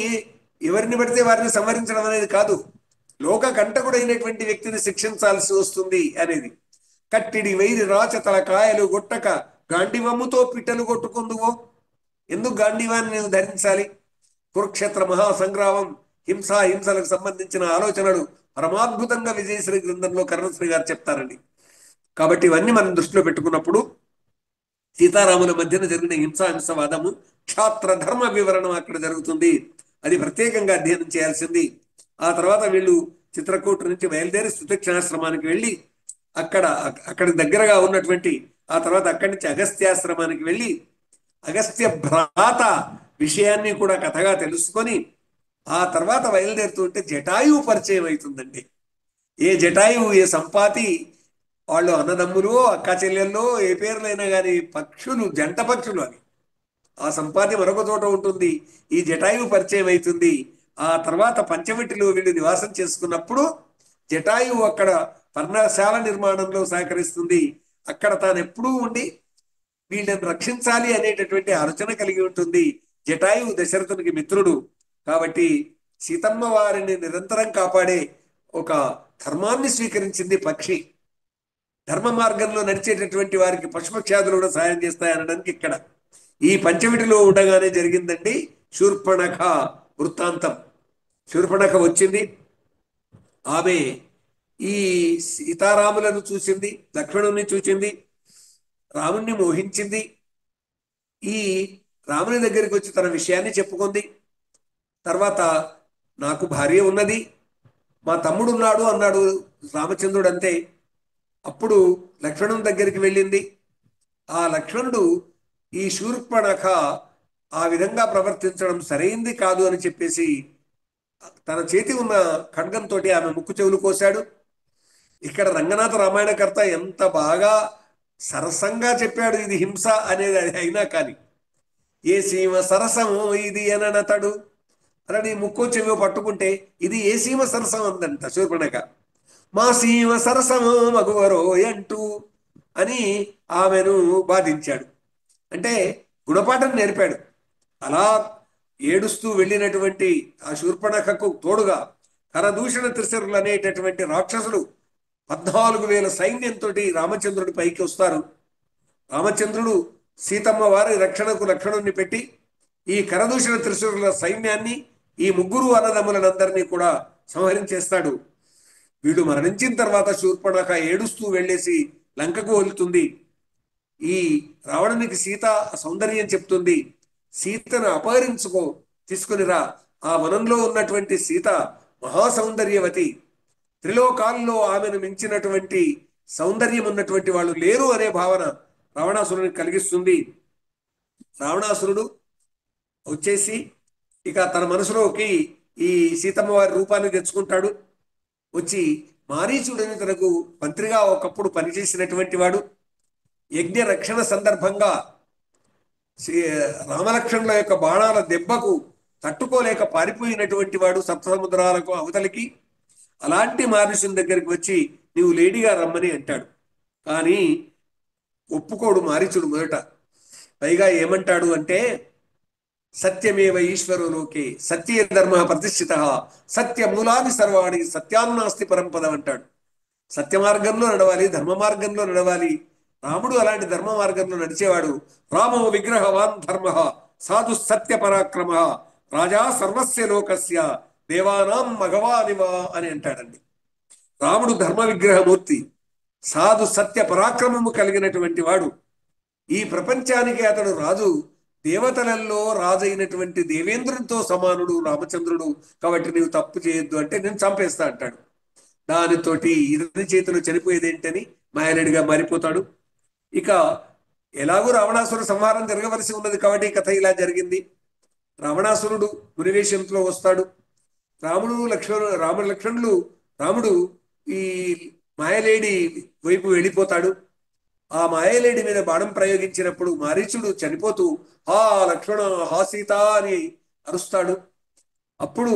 ఎవరిని పడితే వారిని సంహరించడం అనేది కాదు, లోక కంటకుడైనటువంటి వ్యక్తిని శిక్షించాల్సి వస్తుంది అనేది. కట్టిడి వైరి రాచతల కాయలు గొట్టక గాండివమ్ముతో పిట్టలు కొట్టుకుందువో, ఎందుకు గాండివాన్ని నేను ధరించాలి? కురుక్షేత్ర మహాసంగ్రామం, హింసలకు సంబంధించిన ఆలోచనలు పరమాద్భుతంగా విజయశ్రీ గ్రంథంలో కర్ణశ్రీ గారు చెప్తారండి. కాబట్టి ఇవన్నీ మనం దృష్టిలో పెట్టుకున్నప్పుడు సీతారాముల మధ్యన జరిగిన హింసావాదము క్షాత్ర ధర్మ వివరణం అక్కడ జరుగుతుంది. అది ప్రత్యేకంగా అధ్యయనం చేయాల్సింది. ఆ తర్వాత వీళ్ళు చిత్రకూట నుంచి బయలుదేరి సుతక్షాశ్రమానికి వెళ్ళి అక్కడ దగ్గరగా ఉన్నటువంటి, ఆ తర్వాత అక్కడి నుంచి అగస్త్యాశ్రమానికి వెళ్ళి అగస్త్య భ్రాత విషయాన్ని కూడా కథగా తెలుసుకొని ఆ తర్వాత బయలుదేరుతుంటే జటాయువు పరిచయం అవుతుందండి. ఏ జటాయువు, ఏ సంపాతి, వాళ్ళు అన్నదమ్ములు, అక్క చెల్లెల్లో, ఏ పేర్లైనా కానీ పక్షులు, జంట పక్షులు అవి. ఆ సంపాతి మరొక చోట ఉంటుంది, ఈ జటాయువు పరిచయం అవుతుంది. ఆ తర్వాత పంచవటిలో వీళ్ళు నివాసం చేసుకున్నప్పుడు జటాయువు అక్కడ పర్ణశాల నిర్మాణంలో సహకరిస్తుంది. అక్కడ తాను ఎప్పుడూ ఉండి వీళ్ళని రక్షించాలి అనేటటువంటి ఆలోచన కలిగి ఉంటుంది. జటాయువు దశరథునికి మిత్రుడు కాబట్టి సీతమ్మ వారిని నిరంతరం కాపాడే ఒక ధర్మాన్ని స్వీకరించింది పక్షి. ధర్మ మార్గంలో నడిచేటటువంటి వారికి పశుపక్షాదులు కూడా సహాయం చేస్తాయనడానికి ఇక్కడ ఈ పంచమిటిలో ఉండగానే జరిగిందండి శూర్పణఖ వృత్తాంతం. శూర్పణఖ వచ్చింది. ఆమె ఈ సీతారాములను చూసింది, లక్ష్మణుని చూసింది, రాముణ్ణి మోహించింది. ఈ రాముని దగ్గరికి వచ్చి తన విషయాన్ని చెప్పుకుంది. తర్వాత నాకు భార్య ఉన్నది, మా తమ్ముడు ఉన్నాడు అన్నాడు రామచంద్రుడు. అంతే. అప్పుడు లక్ష్మణుని దగ్గరికి వెళ్ళింది. ఆ లక్ష్మణుడు ఈ శూర్పణఖ ఆ విధంగా ప్రవర్తించడం సరైంది కాదు అని చెప్పేసి తన చేతి ఉన్న ఖడ్గంతో ఆమె ముక్కు చెవులు కోశాడు. ఇక్కడ రంగనాథ రామాయణకర్త ఎంత బాగా సరసంగా చెప్పాడు ఇది హింస అనేది. అయినా కానీ ఏ సీమ సరసము ఇది అనతడు అని ముక్కో చెవిలో పట్టుకుంటే ఇది ఏ సీమ సరసం అందంట శూర్పణఖ. మా సీమ సరసము మగువరో అంటూ అని ఆమెను బాధించాడు. అంటే గుణపాఠం నేర్పాడు. అలా ఏడుస్తూ వెళ్ళినటువంటి ఆ శూర్పణఖకు తోడుగా కరదూషణ త్రిశరులు అనేటటువంటి రాక్షసులు 14,000 సైన్యంతో రామచంద్రుడి పైకి వస్తారు. రామచంద్రుడు సీతమ్మ వారి రక్షణకు లక్ష్మణుణ్ణి పెట్టి ఈ కరదూషణ త్రిశూరుల సైన్యాన్ని, ఈ ముగ్గురు అన్నదమ్ములనందరినీ కూడా సంహరించేస్తాడు. వీడు మరణించిన తర్వాత శూర్పణఖ ఏడుస్తూ వెళ్ళేసి లంకకు వెళ్తుంది. ఈ రావణునికి సీత సౌందర్యం చెప్తుంది. సీతను అపహరించుకో, తీసుకునిరా. ఆ వనంలో ఉన్నటువంటి సీత మహాసౌందర్యవతి. త్రిలోకాల్లో ఆమెను మించినటువంటి సౌందర్యం ఉన్నటువంటి వాళ్ళు లేరు అనే భావన రావణాసురుని కలిగిస్తుంది. రావణాసురుడు వచ్చేసి ఇక తన మనసులోకి ఈ సీతమ్మ వారి రూపాన్ని తెచ్చుకుంటాడు. వచ్చి మారీచుడని తనకు మంత్రిగా ఒకప్పుడు పనిచేసినటువంటి వాడు, యజ్ఞ రక్షణ సందర్భంగా రామలక్ష్మణుల యొక్క బాణాల దెబ్బకు తట్టుకోలేక పారిపోయినటువంటి వాడు సప్తసముద్రాలకు అవతలికి. అలాంటి మారీచుని దగ్గరికి వచ్చి నీవు లేడీగా రమ్మని అంటాడు. కానీ ఒప్పుకోడు మారీచుడు మొదట. పైగా ఏమంటాడు అంటే సత్యమేవ ఈశ్వరో లోకే సత్యే ధర్మ ప్రతిష్ఠిత సత్యమూలాది సర్వాణి సత్యాన్నాస్తి పరంపదం అంటాడు. సత్య మార్గంలో నడవాలి, ధర్మ మార్గంలో నడవాలి. రాముడు అలాంటి ధర్మ మార్గంలో నడిచేవాడు. రామో విగ్రహవాన్ ధర్మ సాధు సత్య పరాక్రమ రాజా సర్వస్య లోకస్య దేవానాం మగవానివా అని అంటాడండి. రాముడు ధర్మ విగ్రహమూర్తి, సాధు సత్య పరాక్రమము కలిగినటువంటి వాడు. ఈ ప్రపంచానికి అతడు రాజు. దేవతలలో రాజు అయినటువంటి దేవేంద్రునితో సమానుడు రామచంద్రుడు. కాబట్టి నీవు తప్పు చేయొద్దు అంటే నేను చంపేస్తా అంటాడు. దానితోటి ఇతని చేతిలో చనిపోయేదేంటని మాయలేడిగా మారిపోతాడు. ఇక ఎలాగూ రావణాసురుడు సంహారం జరగవలసి ఉన్నది కాబట్టి కథ ఇలా జరిగింది. రావణాసురుడు మునివేషంలో వస్తాడు. రాముడు ఈ మాయలేడి వైపు వెళ్ళిపోతాడు. ఆ మాయలేడి మీద బాణం ప్రయోగించినప్పుడు మారీచుడు చనిపోతూ హా లక్ష్మణ హా సీత అని అరుస్తాడు. అప్పుడు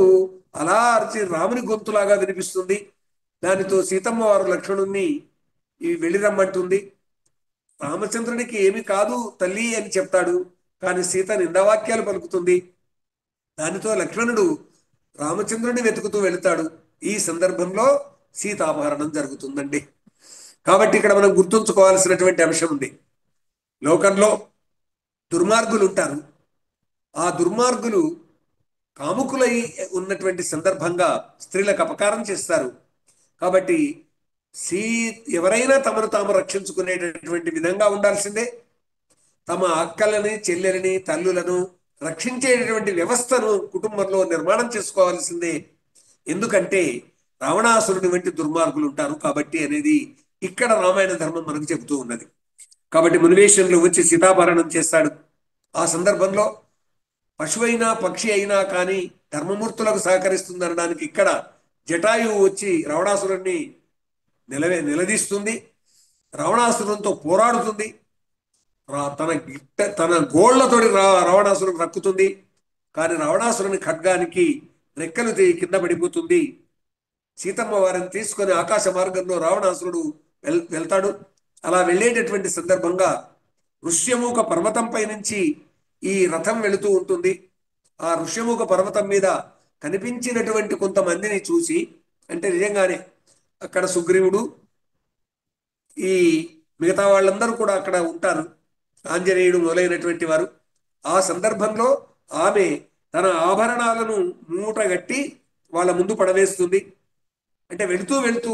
అలా అరిచి రాముని గొంతులాగా వినిపిస్తుంది. దానితో సీతమ్మ వారు లక్ష్మణుణ్ణి వెళ్ళిరమ్మంటుంది. రామచంద్రునికి ఏమి కాదు తల్లి అని చెప్తాడు. కానీ సీత నిందావాక్యాలు పలుకుతుంది. దానితో లక్ష్మణుడు రామచంద్రుడిని వెతుకుతూ వెళుతాడు. ఈ సందర్భంలో సీతాపహరణం జరుగుతుందండి. కాబట్టి ఇక్కడ మనం గుర్తుంచుకోవాల్సినటువంటి అంశం ఉంది. లోకంలో దుర్మార్గులు ఉంటారు. ఆ దుర్మార్గులు కాముకులై ఉన్నటువంటి సందర్భంగా స్త్రీలకు అపకారం చేస్తారు. కాబట్టి ఎవరైనా తమను తాము రక్షించుకునేటటువంటి విధంగా ఉండాల్సిందే. తమ అక్కలని, చెల్లెలని, తల్లులను రక్షించేటటువంటి వ్యవస్థను కుటుంబంలో నిర్మాణం చేసుకోవాల్సిందే. ఎందుకంటే రావణాసురుడి వంటి దుర్మార్గులు ఉంటారు కాబట్టి అనేది ఇక్కడ రామాయణ ధర్మం మనకు చెబుతూ ఉన్నది. కాబట్టి మునివేషంలో వచ్చి సీతాపహరణం చేస్తాడు. ఆ సందర్భంలో పశువైనా పక్షి అయినా కానీ ధర్మమూర్తులకు సహకరిస్తుందనడానికి ఇక్కడ జటాయువు వచ్చి రావణాసురుణ్ణి నిలదీస్తుంది. రావణాసురునితో పోరాడుతుంది. తన గోళ్లతోటి రావణాసురుని రక్కుతుంది. కానీ రావణాసురుని ఖడ్గానికి రెక్కలు కింద పడిపోతుంది. సీతమ్మ వారిని తీసుకొని ఆకాశ మార్గంలో రావణాసురుడు వెళ్తాడు. అలా వెళ్ళేటటువంటి సందర్భంగా ఋష్యమూక పర్వతంపై నుంచి ఈ రథం వెళుతూ ఉంటుంది. ఆ ఋష్యమూక పర్వతం మీద కనిపించినటువంటి కొంతమందిని చూసి, అంటే నిజంగానే అక్కడ సుగ్రీవుడు, ఈ మిగతా వాళ్ళందరూ కూడా అక్కడ ఉంటారు, ఆంజనేయుడు మొదలైనటువంటి వారు. ఆ సందర్భంలో ఆమె తన ఆభరణాలను మూటగట్టి వాళ్ళ ముందు పడవేస్తుంది. అంటే వెళుతూ వెళుతూ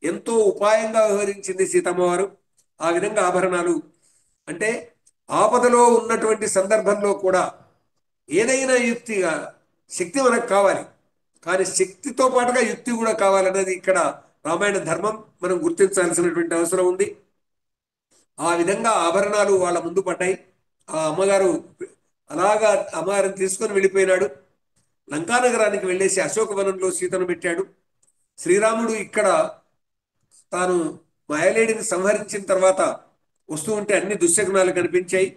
ఎంతో ఉపాయంగా వ్యవహరించింది సీతమ్మ వారు. ఆ విధంగా ఆభరణాలు అంటే ఆపదలో ఉన్నటువంటి సందర్భంలో కూడా ఏదైనా యుక్తిగా శక్తి మనకు కావాలి, కానీ శక్తితో పాటుగా యుక్తి కూడా కావాలన్నది ఇక్కడ రామాయణ ధర్మం మనం గుర్తించాల్సినటువంటి అవసరం ఉంది. ఆ విధంగా ఆభరణాలు వాళ్ళ ముందు పడ్డాయి. ఆ అమ్మగారు అలాగా అమ్మగారిని తీసుకొని వెళ్ళిపోయినాడు. లంకానగరానికి వెళ్ళేసి అశోకవనంలో సీతను పెట్టాడు. శ్రీరాముడు ఇక్కడ తాను మాయలేడిని సంహరించిన తర్వాత వస్తూ ఉంటే అన్ని దుశ్శకునాలు కనిపించాయి.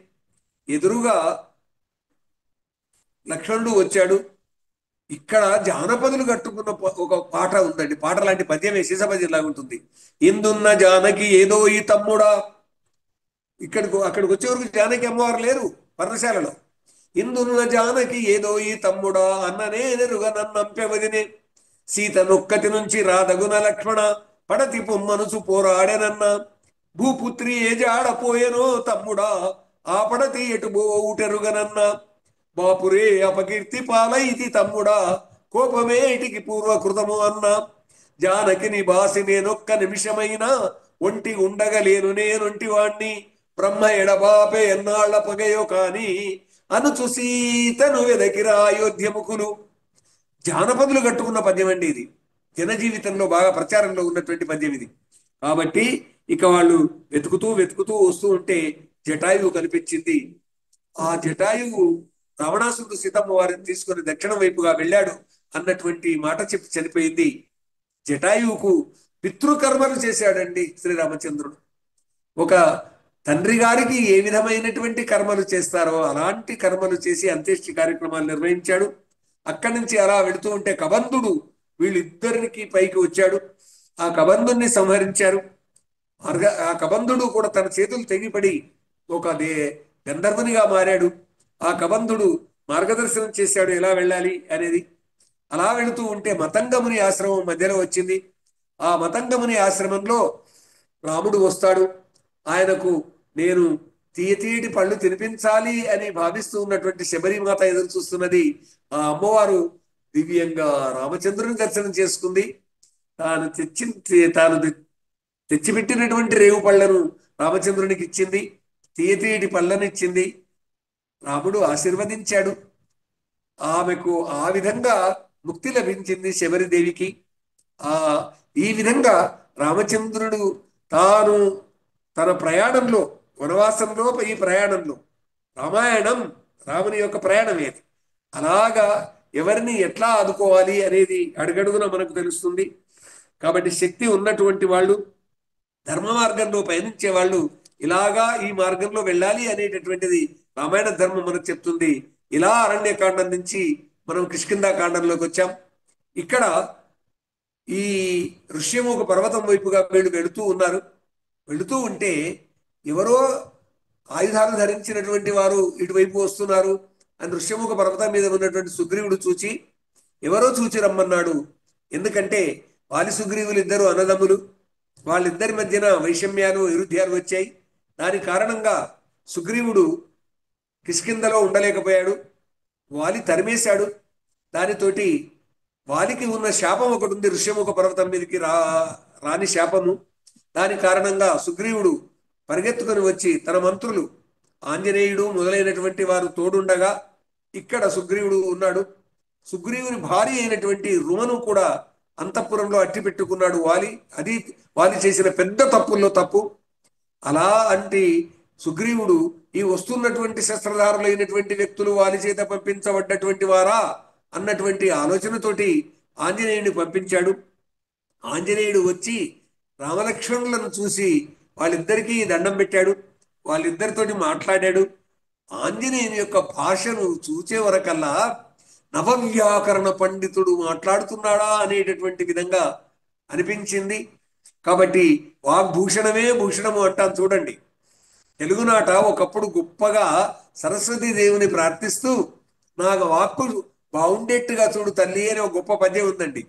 ఎదురుగా లక్ష్మణుడు వచ్చాడు. ఇక్కడ జానపదులు కట్టుకున్న ఒక పాట ఉందండి. పాట లాంటి పద్యమే, సీసపద్యం లాగా ఉంటుంది. ఇందున్న జానకి ఏదో ఈ తమ్ముడా. అక్కడికి వచ్చే వరకు జానకి అమ్మవారు లేరు పర్ణశాలలో. ఇందున్న జానకి ఏదో ఈ తమ్ముడా అన్ననే నెరుగా నన్నంపెవదినే, సీత నొక్కతి నుంచి రాదగున లక్ష్మణ, పడతి పొమ్మనుసు పోరాడెనన్న, భూపుత్రి ఏ జాడపోయెనో తమ్ముడా, ఆ పడతి ఎటు బోవుటెరుగనన్న, బాపురే అపకీర్తి పాలైతి తమ్ముడా, కోపమేటికి పూర్వకృతము అన్న, జానకిని బాసి నేనొక్క నిమిషమైనా ఒంటి ఉండగలేను నేనొంటి వాణ్ణి, బ్రహ్మ ఎడబాపే ఎన్నాళ్ల పగయో కాని, అనుచు సీతను వెదకిరా అయోధ్యముఖులు. జానపదులు కట్టుకున్న పద్యం అండి ఇది. జనజీవితంలో బాగా ప్రచారంలో ఉన్నటువంటి పద్యం ఇది. కాబట్టి ఇక వాళ్ళు వెతుకుతూ వెతుకుతూ వస్తూ ఉంటే జటాయువు కనిపించింది. ఆ జటాయువు రావణాసురుడు సీతమ్మ వారిని తీసుకొని దక్షిణం వైపుగా వెళ్ళాడు అన్నటువంటి మాట చెప్పి చనిపోయింది. జటాయువుకు పితృకర్మలు చేశాడండి శ్రీరామచంద్రుడు. ఒక తండ్రి గారికి ఏ విధమైనటువంటి కర్మలు చేస్తారో అలాంటి కర్మలు చేసి అంత్యేష్టి కార్యక్రమాలు నిర్వహించాడు. అక్కడి నుంచి అలా వెళుతూ ఉంటే కబంధుడు వీళ్ళిద్దరికి పైకి వచ్చాడు. ఆ కబంధుణ్ణి సంహరించారు. ఆ కబంధుడు కూడా తన చేతులు తెగిపడి ఒక గంధర్వునిగా మారాడు. ఆ కబంధుడు మార్గదర్శనం చేశాడు ఎలా వెళ్ళాలి అనేది. అలా వెళుతూ ఉంటే మతంగముని ఆశ్రమం మధ్యలో వచ్చింది. ఆ మతంగముని ఆశ్రమంలో రాముడు వస్తాడు. ఆయనకు నేను తీయతీటి పళ్ళు తినిపించాలి అని భావిస్తూ ఉన్నటువంటి శబరిమాత ఎదురు చూస్తున్నది. ఆ అమ్మవారు దివ్యంగా రామచంద్రుని దర్శనం చేసుకుంది. తాను తెచ్చిపెట్టినటువంటి రేవు పళ్ళను రామచంద్రునికి ఇచ్చింది. తీయతీటి పళ్ళను ఇచ్చింది. రాముడు ఆశీర్వదించాడు. ఆమెకు ఆ విధంగా ముక్తి లభించింది శబరిదేవికి. ఆ ఈ విధంగా రామచంద్రుడు తాను తన ప్రయాణంలో, వనవాసంలో ఈ ప్రయాణంలో, రామాయణం రాముని యొక్క ప్రయాణం ఏది, అలాగా ఎవరిని ఎట్లా ఆదుకోవాలి అనేది అడుగడుగున మనకు తెలుస్తుంది. కాబట్టి శక్తి ఉన్నటువంటి వాళ్ళు, ధర్మ మార్గంలో పయనించే వాళ్ళు ఇలాగా ఈ మార్గంలో వెళ్ళాలి అనేటటువంటిది రామాయణ ధర్మం మనకు చెప్తుంది. ఇలా అరణ్యకాండం నుంచి మనం కిష్కింధాకాండంలోకి వచ్చాం. ఇక్కడ ఈ ఋష్యముఖ పర్వతం వైపుగా వీళ్ళు వెళుతూ ఉన్నారు. వెళుతూ ఉంటే ఎవరో ఆయుధాలు ధరించినటువంటి వారు ఇటువైపు వస్తున్నారు అని ఋష్యముఖ పర్వతం మీద ఉన్నటువంటి సుగ్రీవుడు చూచి ఎవరో చూచి రమ్మన్నాడు. ఎందుకంటే వాలి సుగ్రీవులు ఇద్దరు అన్నదమ్ములు. వాళ్ళిద్దరి మధ్యన వైషమ్యాలు వైరుధ్యాలు వచ్చాయి. దాని కారణంగా సుగ్రీవుడు కిష్కింధలో ఉండలేకపోయాడు. వాలి తరిమేశాడు. దానితోటి వాలికి ఉన్న శాపం ఒకటి ఉంది, ఋష్యముఖ పర్వతం మీదకి రాని శాపము. దాని కారణంగా సుగ్రీవుడు పరిగెత్తుకొని వచ్చి తన మంత్రులు ఆంజనేయుడు మొదలైనటువంటి వారు తోడుండగా ఇక్కడ సుగ్రీవుడు ఉన్నాడు. సుగ్రీవుని భార్య అయినటువంటి రుమను కూడా అంతఃపురంలో అట్టి పెట్టుకున్నాడు వాలి. అది వాలి చేసిన పెద్ద తప్పుల్లో తప్పు. అలా అంటే సుగ్రీవుడు ఈ వస్తున్నటువంటి శస్త్రధారులైనటువంటి వ్యక్తులు వాలి చేత పంపించబడ్డటువంటి వారా అన్నటువంటి ఆలోచనతోటి ఆంజనేయుడిని పంపించాడు. ఆంజనేయుడు వచ్చి రామలక్ష్మణులను చూసి వాళ్ళిద్దరికీ దండం పెట్టాడు. వాళ్ళిద్దరితోటి మాట్లాడాడు. ఆంజనేయుని యొక్క భాషను చూచే వరకల్లా నవవ్యాకరణ పండితుడు మాట్లాడుతున్నాడా అనేటటువంటి విధంగా అనిపించింది. కాబట్టి వాగ్భూషణమే భూషణము అంటాను చూడండి. తెలుగునాట ఒకప్పుడు గొప్పగా సరస్వతీ దేవుని ప్రార్థిస్తూ నాకు వాక్కు బాగుండేట్టుగా చూడు తల్లి అని ఒక గొప్ప పద్యం ఉందండి.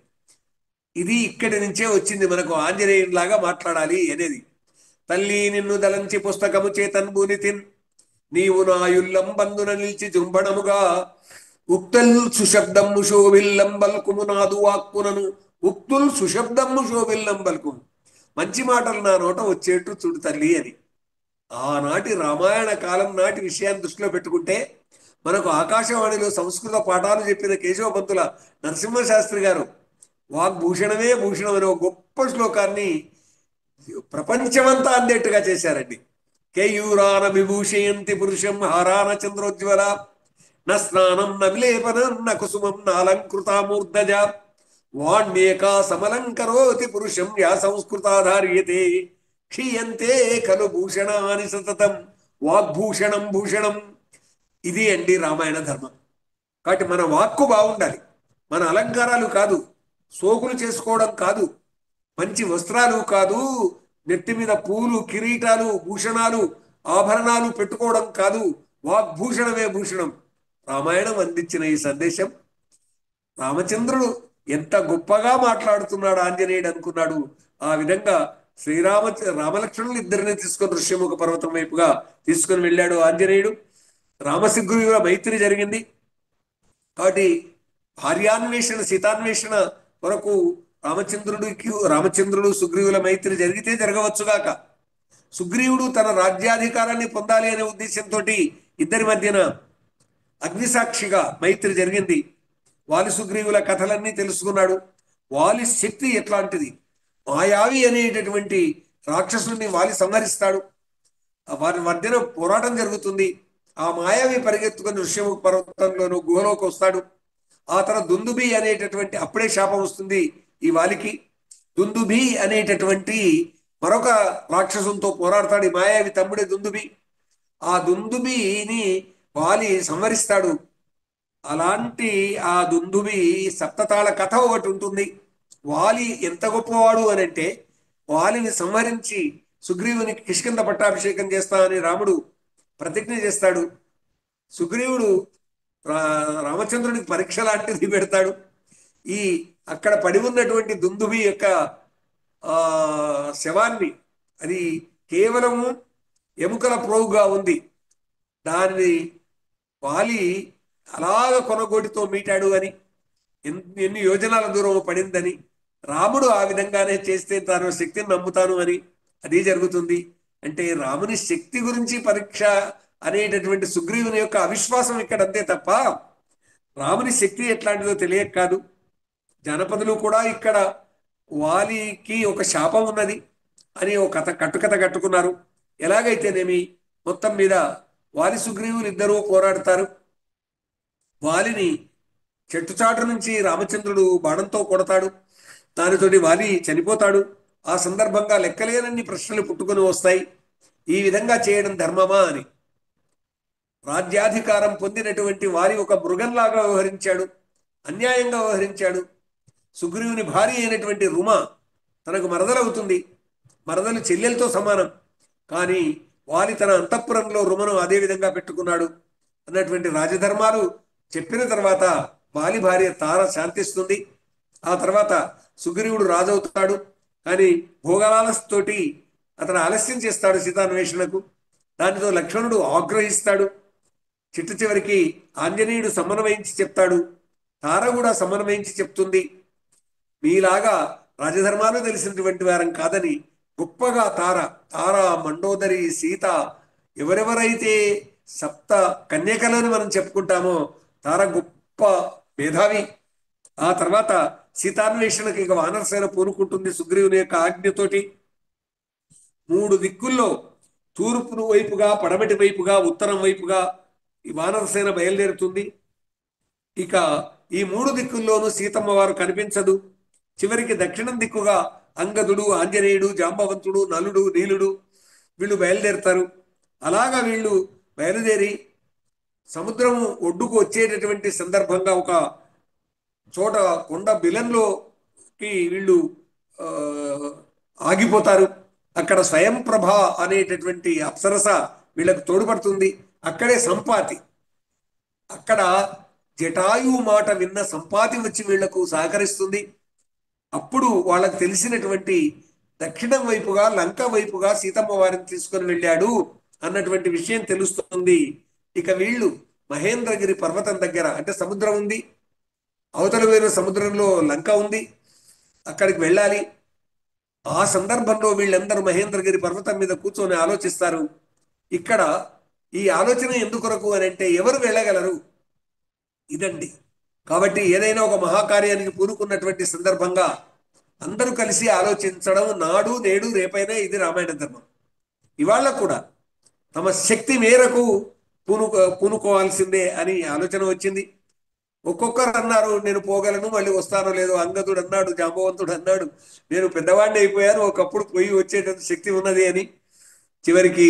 ఇది ఇక్కడి నుంచే వచ్చింది మనకు ఆంజనేయునిలాగా మాట్లాడాలి అనేది. తల్లి నిన్ను దలంచి పుస్తకము చేతన్బూనితిన్ నీవు నాయుల్లంబందున నిలిచి జృంభణముగా ఉక్తల్ సుశబ్దము శోభిల్లంబల్కుము నాదు వాక్కునను ఉక్తుల్ సుశబ్దము శోభిల్లంబల్కుము మంచి మాటలు నా నోట వచ్చేట్టు చూడు తల్లి అని. ఆనాటి రామాయణ కాలం నాటి విషయాన్ని దృష్టిలో పెట్టుకుంటే మనకు ఆకాశవాణిలో సంస్కృత పాఠాలు చెప్పిన కేశవ పంతుల నరసింహశాస్త్రి గారు వాగ్భూషణమే భూషణం అనే ఒక గొప్ప శ్లోకాన్ని ప్రపంచమంతా అందేట్టుగా చేశారండి. కేయూరాన విభూషయంతి పురుషం హారాన చంద్రోజ్వల న స్నానం న విలేపనం న కుసుమం నాలంకృతామూర్ధజ వాణ్యేకా సమలంకరోతి పురుషం యా సంస్కృతాధార్యతే క్షీయంతే ఖలు భూషణాని సతతం వాగ్భూషణం భూషణం. ఇది అండి రామాయణ ధర్మం. కాబట్టి మన వాక్కు బాగుండాలి. మన అలంకారాలు కాదు, సోకులు చేసుకోవడం కాదు, మంచి వస్త్రాలు కాదు, నెత్తి మీద పూలు కిరీటాలు భూషణాలు ఆభరణాలు పెట్టుకోవడం కాదు, వాగ్భూషణమే భూషణం. రామాయణం అందించిన ఈ సందేశం రామచంద్రుడు ఎంత గొప్పగా మాట్లాడుతున్నాడు ఆంజనేయుడు అనుకున్నాడు. ఆ విధంగా రామలక్ష్మణులు ఇద్దరిని తీసుకొని ఋష్యముఖ పర్వతం వైపుగా తీసుకొని వెళ్ళాడు ఆంజనేయుడు. రామసుగ్రీవుల మైత్రి జరిగింది కాబట్టి భార్యాన్వేషణ సీతాన్వేషణ కొరకు రామచంద్రుడు సుగ్రీవుల మైత్రి జరిగితే జరగవచ్చుగాక. సుగ్రీవుడు తన రాజ్యాధికారాన్ని పొందాలి అనే ఉద్దేశంతో ఇద్దరి మధ్యన అగ్నిసాక్షిగా మైత్రి జరిగింది. వాలి సుగ్రీవుల కథలన్నీ తెలుసుకున్నాడు. వాలి శక్తి ఎట్లాంటిది, మాయావి అనేటటువంటి రాక్షసుని వాలి సంహరిస్తాడు. వారి మధ్యన పోరాటం జరుగుతుంది. ఆ మాయావి పరిగెత్తుకుని ఋష్యముఖ పర్వతంలోనూ గుహలోకి వస్తాడు. ఆ తర్వాత దుందుబి అనేటటువంటి అప్పుడే శాపం వస్తుంది ఈ వాలికి. దుందుబి అనేటటువంటి మరొక రాక్షసునితో పోరాడతాడు ఈ మాయావి తమ్ముడే దుందుబి. ఆ దుందుబిని వాలి సంహరిస్తాడు. అలాంటి ఆ దుందుబి సప్తతాళ కథ ఒకటి ఉంటుంది. వాలి ఎంత గొప్పవాడు అని అంటే వాలిని సంహరించి సుగ్రీవునికి కిష్కింధ పట్టాభిషేకం చేస్తా అని రాముడు ప్రతిజ్ఞ చేస్తాడు. సుగ్రీవుడు రామచంద్రునికి పరీక్ష లాంటిది పెడతాడు. ఈ అక్కడ పడి ఉన్నటువంటి దుందుబి యొక్క శవాన్ని, అది కేవలము ఎముకల ప్రోగుగా ఉంది, దాన్ని వాలి అలాగ కొనగోటితో మీటాడు అని, ఎన్ని యోజనాల దూరం పడిందని, రాముడు ఆ విధంగానే చేస్తే తాను శక్తిని నమ్ముతాను అని అది జరుగుతుంది. అంటే రాముని శక్తి గురించి పరీక్ష అనేటటువంటి సుగ్రీవుని యొక్క అవిశ్వాసం ఇక్కడ అంతే తప్ప రాముని శక్తి ఎట్లాంటిదో తెలియక కాదు. జనపదులు కూడా ఇక్కడ వాలికి ఒక శాపం ఉన్నది అని ఒక కట్టుకథ కట్టుకున్నారు. ఎలాగైతేనేమి మొత్తం మీద వాలి సుగ్రీవులు ఇద్దరూ పోరాడతారు. వాలిని చెట్టుచాటు నుంచి రామచంద్రుడు బాణంతో కొడతాడు. దానితోటి వాలి చనిపోతాడు. ఆ సందర్భంగా లెక్కలేనన్ని ప్రశ్నలు పుట్టుకొని వస్తాయి. ఈ విధంగా చేయడం ధర్మమా అని. రాజ్యాధికారం పొందినటువంటి వారి ఒక మృగంలాగా వ్యవహరించాడు, అన్యాయంగా వ్యవహరించాడు. సుగ్రీవుని భార్య అయినటువంటి రుమ తనకు మరదలవుతుంది, మరదలు చెల్లెలతో సమానం. కానీ వాలి తన అంతఃపురంలో రుమను అదే విధంగా పెట్టుకున్నాడు అన్నటువంటి రాజధర్మాలు చెప్పిన తర్వాత వాలి భార్య తార శాంతిస్తుంది. ఆ తర్వాత సుగ్రీవుడు రాజవుతాడు. కానీ భోగలాలస్తోటి అతను ఆలస్యం చేస్తాడు సీతాన్వేషణకు. దానితో లక్ష్మణుడు ఆగ్రహిస్తాడు. చిట్ట చివరికి ఆంజనేయుడు సమన్వయించి చెప్తాడు, తార కూడా సమన్వయించి చెప్తుంది. మీలాగా రాజధర్మాలు తెలిసినటువంటి వారం కాదని గొప్పగా తార మండోదరి సీత ఎవరెవరైతే సప్త కన్యకలను మనం చెప్పుకుంటామో తార గొప్ప మేధావి. ఆ తర్వాత సీతాన్వేషణకి ఇక వానరసేన పూనుకుంటుంది సుగ్రీవుని యొక్క ఆజ్ఞతోటి. 3 దిక్కుల్లో తూర్పు వైపుగా, పడమటి వైపుగా, ఉత్తరం వైపుగా ఈ వానరసేన బయలుదేరుతుంది. ఇక ఈ 3 దిక్కుల్లోనూ సీతమ్మ వారు కనిపించదు. చివరికి దక్షిణం దిక్కుగా అంగదుడు, ఆంజనేయుడు, జాంబవంతుడు, నలుడు, నీలుడు వీళ్ళు బయలుదేరుతారు. అలాగా వీళ్ళు బయలుదేరి సముద్రము ఒడ్డుకు వచ్చేటటువంటి సందర్భంగా ఒక చోట కొండ బిలంలోకి వీళ్ళు ఆగిపోతారు. అక్కడ స్వయంప్రభ అనేటటువంటి అప్సరస వీళ్ళకు తోడ్పడుతుంది. అక్కడే సంపాతి, అక్కడ జటాయు మాట విన్న సంపాతి వచ్చి వీళ్లకు సహకరిస్తుంది. అప్పుడు వాళ్ళకు తెలిసినటువంటి దక్షిణం వైపుగా లంక వైపుగా సీతమ్మ వారిని తీసుకొని వెళ్ళాడు అన్నటువంటి విషయం తెలుస్తుంది. ఇక వీళ్ళు మహేంద్రగిరి పర్వతం దగ్గర, అంటే సముద్రం ఉంది, అవతల వేరు సముద్రంలో లంక ఉంది, అక్కడికి వెళ్ళాలి. ఆ సందర్భంలో వీళ్ళందరూ మహేంద్రగిరి పర్వతం మీద కూర్చొని ఆలోచిస్తారు. ఇక్కడ ఈ ఆలోచన ఎందుకొరకు అని అంటే ఎవరు వెళ్ళగలరు, ఇదండి. కాబట్టి ఏదైనా ఒక మహాకార్యానికి పూనుకున్నటువంటి సందర్భంగా అందరూ కలిసి ఆలోచించడం నాడు నేడు రేపైనా ఇది రామాయణ ధర్మం. ఇవాళ కూడా తమ శక్తి మేరకు పూనుకోవాల్సిందే అని ఆలోచన వచ్చింది. ఒక్కొక్కరు అన్నారు నేను పోగలను, మళ్ళీ వస్తానో లేదో. అంగదుడు అన్నాడు, జాంబవంతుడు అన్నాడు నేను పెద్దవాడిని అయిపోయాను, ఒకప్పుడు పోయి వచ్చేటంత శక్తి ఉన్నది అని. చివరికి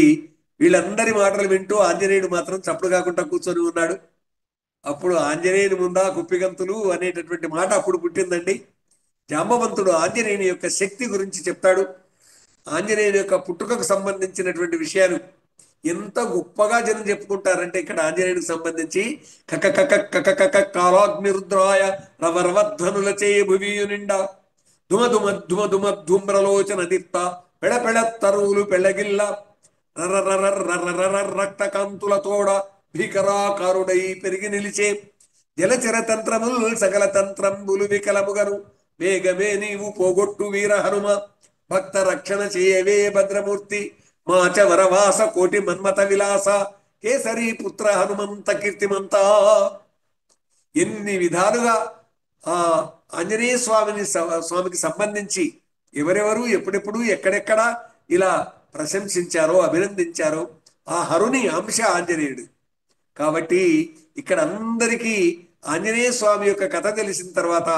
వీళ్ళందరి మాటలు వింటూ ఆంజనేయుడు మాత్రం చప్పుడు కాకుండా కూర్చొని ఉన్నాడు. అప్పుడు ఆంజనేయుని ముందా కుప్పిగంతులు అనేటటువంటి మాట అప్పుడు పుట్టిందండి. జాంబవంతుడు ఆంజనేయుని యొక్క శక్తి గురించి చెప్తాడు. ఆంజనేయుని యొక్క పుట్టుకకు సంబంధించినటువంటి విషయాలు ఎంత గొప్పగా జనం చెప్పుకుంటారంటే ఇక్కడ ఆంజనేయుడికి సంబంధించి కక కక కక కక కాలాగ్నిరుద్రాయ రవరవధ్వనుల చే భువియు నిండా ధుమ ధుమ ధుమ ధుమ ధూమ్రలోచన దీప్త పెళ పెళ తరువులు పెళ్ళగిల్ల రక్త కాంతులతోడ భీకరాకారుడై పెరిగి నిలిచే జలచర తంత్రముల్ సకల తంత్రంబులు వికలముగను వేగమే నీవు పోగొట్టు వీర హనుమ భక్త రక్షణ చేయవే భద్రమూర్తి మాచ వరవాస కోటి మన్మత విలాస కేసరి పుత్ర హనుమంత కీర్తిమంత. ఎన్ని విధాలుగా ఆ ఆంజనేయ స్వామికి సంబంధించి ఎవరెవరు ఎప్పుడెప్పుడు ఎక్కడెక్కడ ఇలా ప్రశంసించారో అభినందించారో ఆ హరుని అంశ ఆంజనేయుడు. కాబట్టి ఇక్కడ అందరికీ ఆంజనేయ స్వామి యొక్క కథ తెలిసిన తర్వాత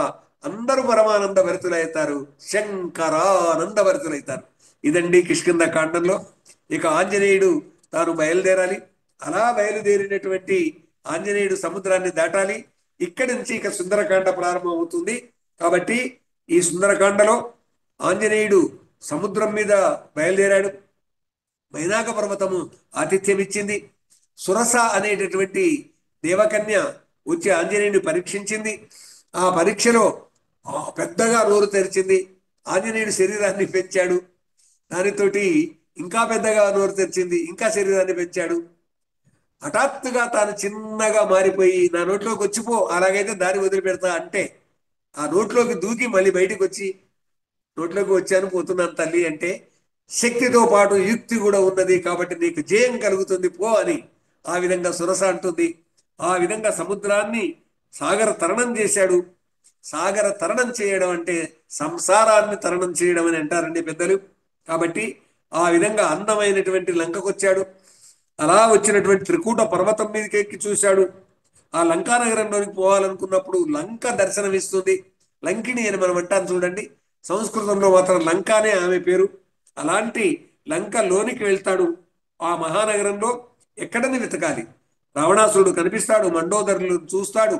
అందరూ పరమానంద భరితులవుతారు, శంకరానంద భరితులవుతారు. ఇదండి కిష్కింధ కాండంలో. ఇక ఆంజనేయుడు తాను బయలుదేరాలి. అలా బయలుదేరినటువంటి ఆంజనేయుడు సముద్రాన్ని దాటాలి. ఇక్కడి నుంచి ఇక సుందరకాండ ప్రారంభం అవుతుంది. కాబట్టి ఈ సుందరకాండలో ఆంజనేయుడు సముద్రం మీద బయలుదేరాడు. మైనాక పర్వతము ఆతిథ్యం ఇచ్చింది. సురస అనేటటువంటి దేవకన్య వచ్చి ఆంజనేయుని పరీక్షించింది. ఆ పరీక్షలో పెద్దగా నోరు తెరిచింది. ఆంజనేయుడు శరీరాన్ని పెంచాడు. దానితోటి ఇంకా పెద్దగా నోరు తెరిచింది, ఇంకా శరీరాన్ని పెంచాడు. హఠాత్తుగా తాను చిన్నగా మారిపోయి నా నోట్లోకి వచ్చిపో, అలాగైతే దారి వదిలిపెడతా అంటే ఆ నోట్లోకి దూకి మళ్ళీ బయటకు వచ్చి నోట్లోకి వచ్చాను పోతున్నాను తల్లి అంటే శక్తితో పాటు యుక్తి కూడా ఉన్నది కాబట్టి నీకు జయం కలుగుతుంది పో అని ఆ విధంగా సురస అంటుంది. ఆ విధంగా సముద్రాన్ని సాగర తరణం చేశాడు. సాగర తరణం చేయడం అంటే సంసారాన్ని తరణం చేయడం అని అంటారండి పెద్దలు. కాబట్టి ఆ విధంగా అందమైనటువంటి లంకకొచ్చాడు. అలా వచ్చినటువంటి త్రికూట పర్వతం మీదకి ఎక్కి చూశాడు. ఆ లంకా నగరంలోనికి పోవాలనుకున్నప్పుడు లంక దర్శనమిస్తుంది. లంకిణి అని మనం అంటాం చూడండి, సంస్కృతంలో మాత్రం లంకానే ఆమె పేరు. అలాంటి లంకలోనికి వెళ్తాడు. ఆ మహానగరంలో ఎక్కడని వెతకాలి. రావణాసురుడు కనిపిస్తాడు, మండోదరులు చూస్తాడు.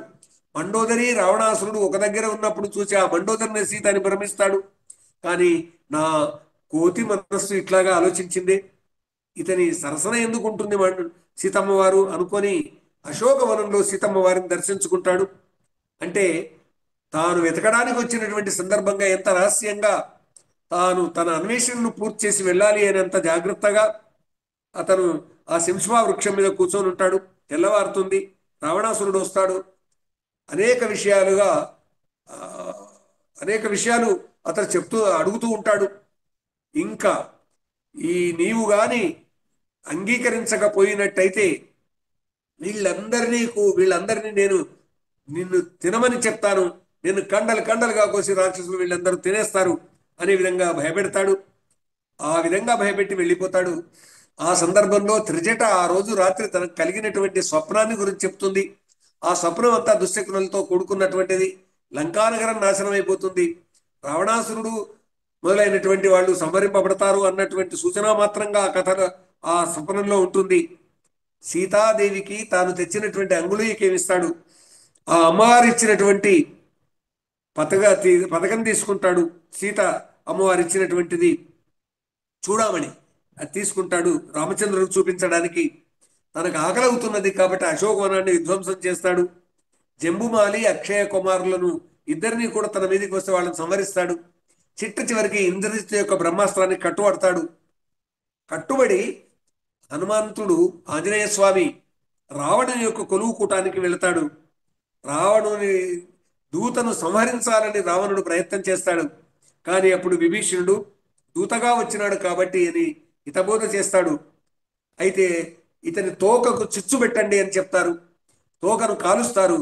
మండోదరి రావణాసురుడు ఒక దగ్గర ఉన్నప్పుడు చూసి ఆ మండోదరిని సీత అని భ్రమిస్తాడు. కానీ నా కోతి మనస్సు ఇట్లాగా ఆలోచించింది, ఇతని సరసన ఎందుకు ఉంటుంది సీతమ్మ వారు అనుకొని అశోకవనంలో సీతమ్మ వారిని దర్శించుకుంటాడు. అంటే తాను వెతకడానికి వచ్చినటువంటి సందర్భంగా ఎంత రహస్యంగా తాను తన అన్వేషణను పూర్తి చేసి వెళ్ళాలి అనేంత జాగ్రత్తగా అతను ఆ శంష్మా వృక్షం మీద కూర్చొని ఉంటాడు. తెల్లవారుతుంది, రావణాసురుడు వస్తాడు. అనేక విషయాలుగా ఆ, అనేక విషయాలు అతను అడుగుతూ ఉంటాడు. ఇంకా ఈ నీవు గాని అంగీకరించకపోయినట్టయితే వీళ్ళందరినీ నేను నిన్ను తినమని చెప్తాను, నిన్ను కండలు కండలుగా కోసి రాక్షసులు వీళ్ళందరూ తినేస్తారు అనే విధంగా భయపెడతాడు. ఆ విధంగా భయపెట్టి వెళ్ళిపోతాడు. ఆ సందర్భంలో త్రిజట ఆ రోజు రాత్రి తనకు కలిగినటువంటి స్వప్నాన్ని గురించి చెప్తుంది. ఆ స్వప్నం అంతా దుశ్శకునులతో కూడుకున్నటువంటిది. లంకానగరం నాశనం అయిపోతుంది, రావణాసురుడు మొదలైనటువంటి వాళ్ళు సంహరింపబడతారు అన్నటువంటి సూచన మాత్రంగా ఆ కథ ఆ స్వప్నంలో ఉంటుంది. సీతాదేవికి తాను తెచ్చినటువంటి అంగుళీయకేమిస్తాడు. ఆ అమ్మవారు ఇచ్చినటువంటి పథకం తీసుకుంటాడు. సీత అమ్మవారు ఇచ్చినటువంటిది చూడమని అది తీసుకుంటాడు రామచంద్రుడికి చూపించడానికి. తనకు ఆకలి అవుతున్నది కాబట్టి అశోకవనాన్ని విధ్వంసం చేస్తాడు. జంబుమాలి అక్షయ కుమారులను ఇద్దరిని కూడా తన మీదకి వస్తే వాళ్ళని సంహరిస్తాడు. చివరికి ఇంద్రజిత్తు యొక్క బ్రహ్మాస్త్రాన్ని కట్టుబడతాడు. కట్టుబడి హనుమంతుడు ఆంజనేయ స్వామి రావణుని యొక్క కొలువు కూటానికి వెళతాడు. రావణుని దూతను సంహరించాలని రావణుడు ప్రయత్నం చేస్తాడు. కానీ అప్పుడు విభీషణుడు దూతగా వచ్చినాడు కాబట్టి అని హితబోధ చేస్తాడు. అయితే ఇతని తోకకు చిచ్చు పెట్టండి అని చెప్తారు. తోకను కాలుస్తారు.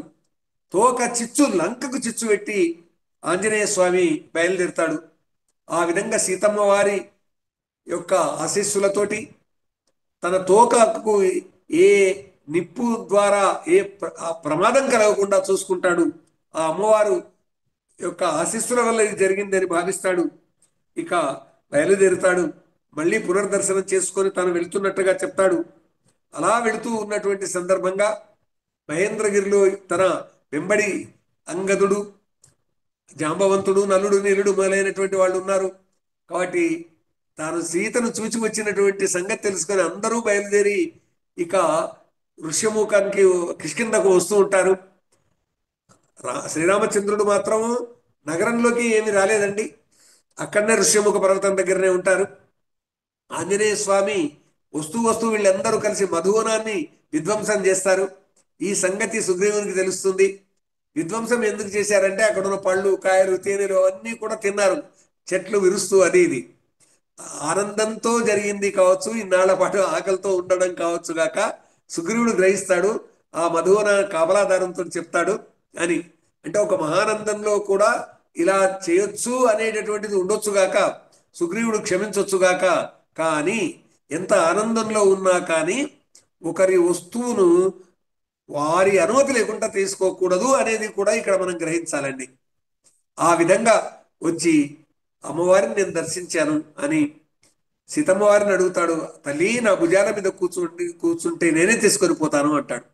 తోక చిచ్చు లంకకు చిచ్చు పెట్టి ఆంజనేయ స్వామి బయలుదేరుతాడు. ఆ విధంగా సీతమ్మ వారి యొక్క ఆశీస్సులతోటి తన తోకకు ఏ నిప్పు ద్వారా ఆ ప్రమాదం కలగకుండా చూసుకుంటాడు. ఆ అమ్మవారు యొక్క ఆశీస్సుల వల్ల ఇది జరిగిందని భావిస్తాడు. ఇక బయలుదేరుతాడు. మళ్ళీ పునర్దర్శనం చేసుకొని తాను వెళుతున్నట్టుగా చెప్తాడు. అలా వెళుతూ ఉన్నటువంటి సందర్భంగా మహేంద్రగిరిలో తన వెంబడి అంగదుడు, జాంబవంతుడు, నలుడు, నీలుడు మొదలైనటువంటి వాళ్ళు ఉన్నారు. కాబట్టి తాను సీతను చూచి వచ్చినటువంటి సంగతి తెలుసుకొని అందరూ బయలుదేరి ఇక ఋష్యముఖానికి కిష్కిందకు వస్తూ ఉంటారు. శ్రీరామచంద్రుడు మాత్రం నగరంలోకి ఏమి రాలేదండి. అక్కడనే ఋష్యముఖ పర్వతం దగ్గరనే ఉంటారు. ఆంజనేయ స్వామి వస్తూ వస్తూ వీళ్ళందరూ కలిసి మధువనాన్ని విధ్వంసం చేస్తారు. ఈ సంగతి సుగ్రీవునికి తెలుస్తుంది. విధ్వంసం ఎందుకు చేశారంటే అక్కడ ఉన్న పళ్ళు, కాయలు, తేనెలు అవన్నీ కూడా తిన్నారు, చెట్లు విరుస్తూ. అది ఇది ఆనందంతో జరిగింది కావచ్చు, ఇన్నాళ్ల పాటు ఆకలితో ఉండడం కావచ్చు గాక సుగ్రీవుడు గ్రహిస్తాడు. ఆ మధువన కాపలాదారంతో చెప్తాడు అని. అంటే ఒక మహానందంలో కూడా ఇలా చేయొచ్చు అనేటటువంటిది ఉండొచ్చు గాక, సుగ్రీవుడు క్షమించొచ్చు గాక. కానీ ఎంత ఆనందంలో ఉన్నా కానీ ఒకరి వస్తువును వారి అనుమతి లేకుండా తీసుకోకూడదు అనేది కూడా ఇక్కడ మనం గ్రహించాలండి. ఆ విధంగా వచ్చి అమ్మవారిని నేను దర్శించాను అని సీతమ్మవారిని అడుగుతాడు. తల్లి, నా భుజాల మీద కూర్చుంటే నేనే తీసుకొని పోతాను అంటాడు.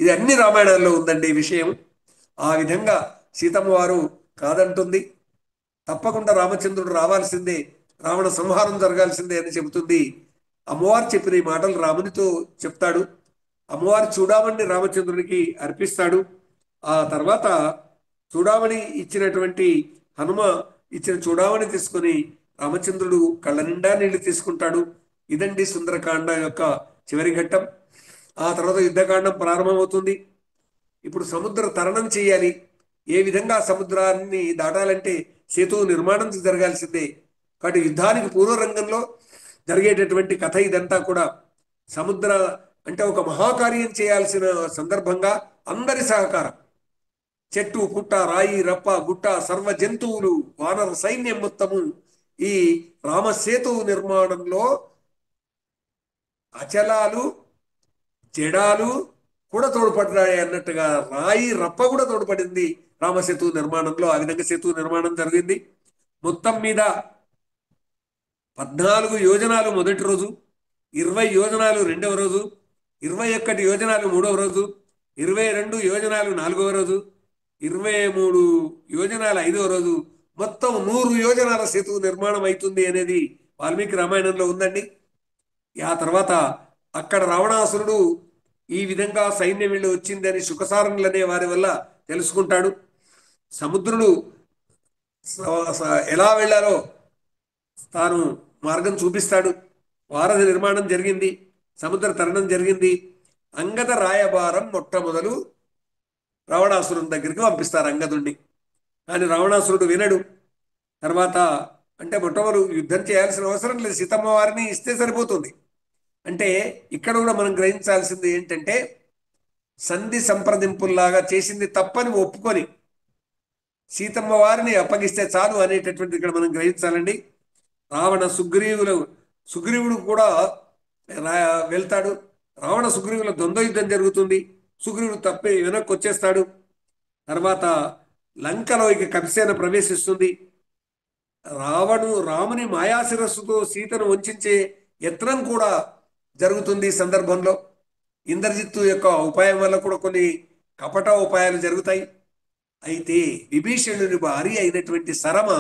ఇది అన్ని రామాయణాల్లో ఉందండి ఈ విషయం. ఆ విధంగా సీతమ్మవారు కాదంటుంది. తప్పకుండా రామచంద్రుడు రావాల్సిందే, రావణ సంహారం జరగాల్సిందే అని చెబుతుంది. అమ్మవారు చెప్పిన ఈ మాటలు రామునితో చెప్తాడు. అమ్మవారు చూడామణి రామచంద్రునికి అర్పిస్తాడు. ఆ తర్వాత చూడామణి ఇచ్చినటువంటి హనుమ ఇచ్చిన చూడామణి తీసుకొని రామచంద్రుడు కళ్ళ నిండా నీళ్లు తీసుకుంటాడు. ఇదండి సుందరకాండ యొక్క చివరి ఘట్టం. ఆ తర్వాత యుద్ధకాండం ప్రారంభమవుతుంది. ఇప్పుడు సముద్ర తరణం చేయాలి. ఏ విధంగా సముద్రాన్ని దాటాలంటే సేతువు నిర్మాణం జరగాల్సిందే. కాబట్టి యుద్ధానికి పూర్వరంగంలో జరిగేటటువంటి కథ ఇదంతా కూడా. సముద్ర అంటే ఒక మహాకార్యం చేయాల్సిన సందర్భంగా అందరి సహకారం, చెట్టు పుట్ట, రాయి రప్ప, గుట్ట, సర్వ జంతువులు, వానర సైన్యం మొత్తము ఈ రామసేతు నిర్మాణంలో అచలాలు, జడాలు కూడా తోడ్పడ్డాయి అన్నట్టుగా రాయి రప్ప కూడా తోడ్పడింది రామసేతు నిర్మాణంలో. ఆ విధంగా సేతు నిర్మాణం జరిగింది. మొత్తం మీద 14 యోజనాలు మొదటి రోజు, 20 యోజనాలు రెండవ రోజు, 21 యోజనాలు మూడవ రోజు, 22 యోజనాలు నాలుగవ రోజు, 23 యోజనాలు ఐదవ రోజు, మొత్తం 100 యోజనాల సేతు నిర్మాణం అవుతుంది అనేది వాల్మీకి రామాయణంలో ఉందండి. ఆ తర్వాత అక్కడ రావణాసురుడు ఈ విధంగా సైన్యం వెళ్ళి వచ్చిందని శుకసారణులు అనే వారి వల్ల తెలుసుకుంటాడు. సముద్రుడు ఎలా వెళ్ళాలో తాను మార్గం చూపిస్తాడు. వారధి నిర్మాణం జరిగింది, సముద్ర తరణం జరిగింది. అంగద రాయబారం మొట్టమొదలు రావణాసురుని దగ్గరికి పంపిస్తారు అంగదుణ్ణి. కానీ రావణాసురుడు వినడు. తర్వాత అంటే మొట్టమొదలు యుద్ధం చేయాల్సిన అవసరం లేదు, సీతమ్మ వారిని ఇస్తే సరిపోతుంది. అంటే ఇక్కడ కూడా మనం గ్రహించాల్సింది ఏంటంటే సంధి సంప్రదింపుల్లాగా చేసింది తప్పని ఒప్పుకొని సీతమ్మ వారిని అప్పగిస్తే చాలు అనేటటువంటి ఇక్కడ మనం గ్రహించాలండి. రావణ సుగ్రీవుడు కూడా వెళ్తాడు. రావణ సుగ్రీవుల ద్వంద్వ యుద్ధం జరుగుతుంది. సుగ్రీవుడు తప్పి వెనక్కి వచ్చేస్తాడు. తర్వాత లంకలో ఇక కపిసేన ప్రవేశిస్తుంది. రాముని మాయాశిరస్సుతో సీతను వంచే యత్నం కూడా జరుగుతుంది. ఈ సందర్భంలో ఇంద్రజిత్తు యొక్క ఉపాయం వల్ల కూడా కొన్ని కపట ఉపాయాలు జరుగుతాయి. అయితే విభీషణుని భార్య అయినటువంటి సరమ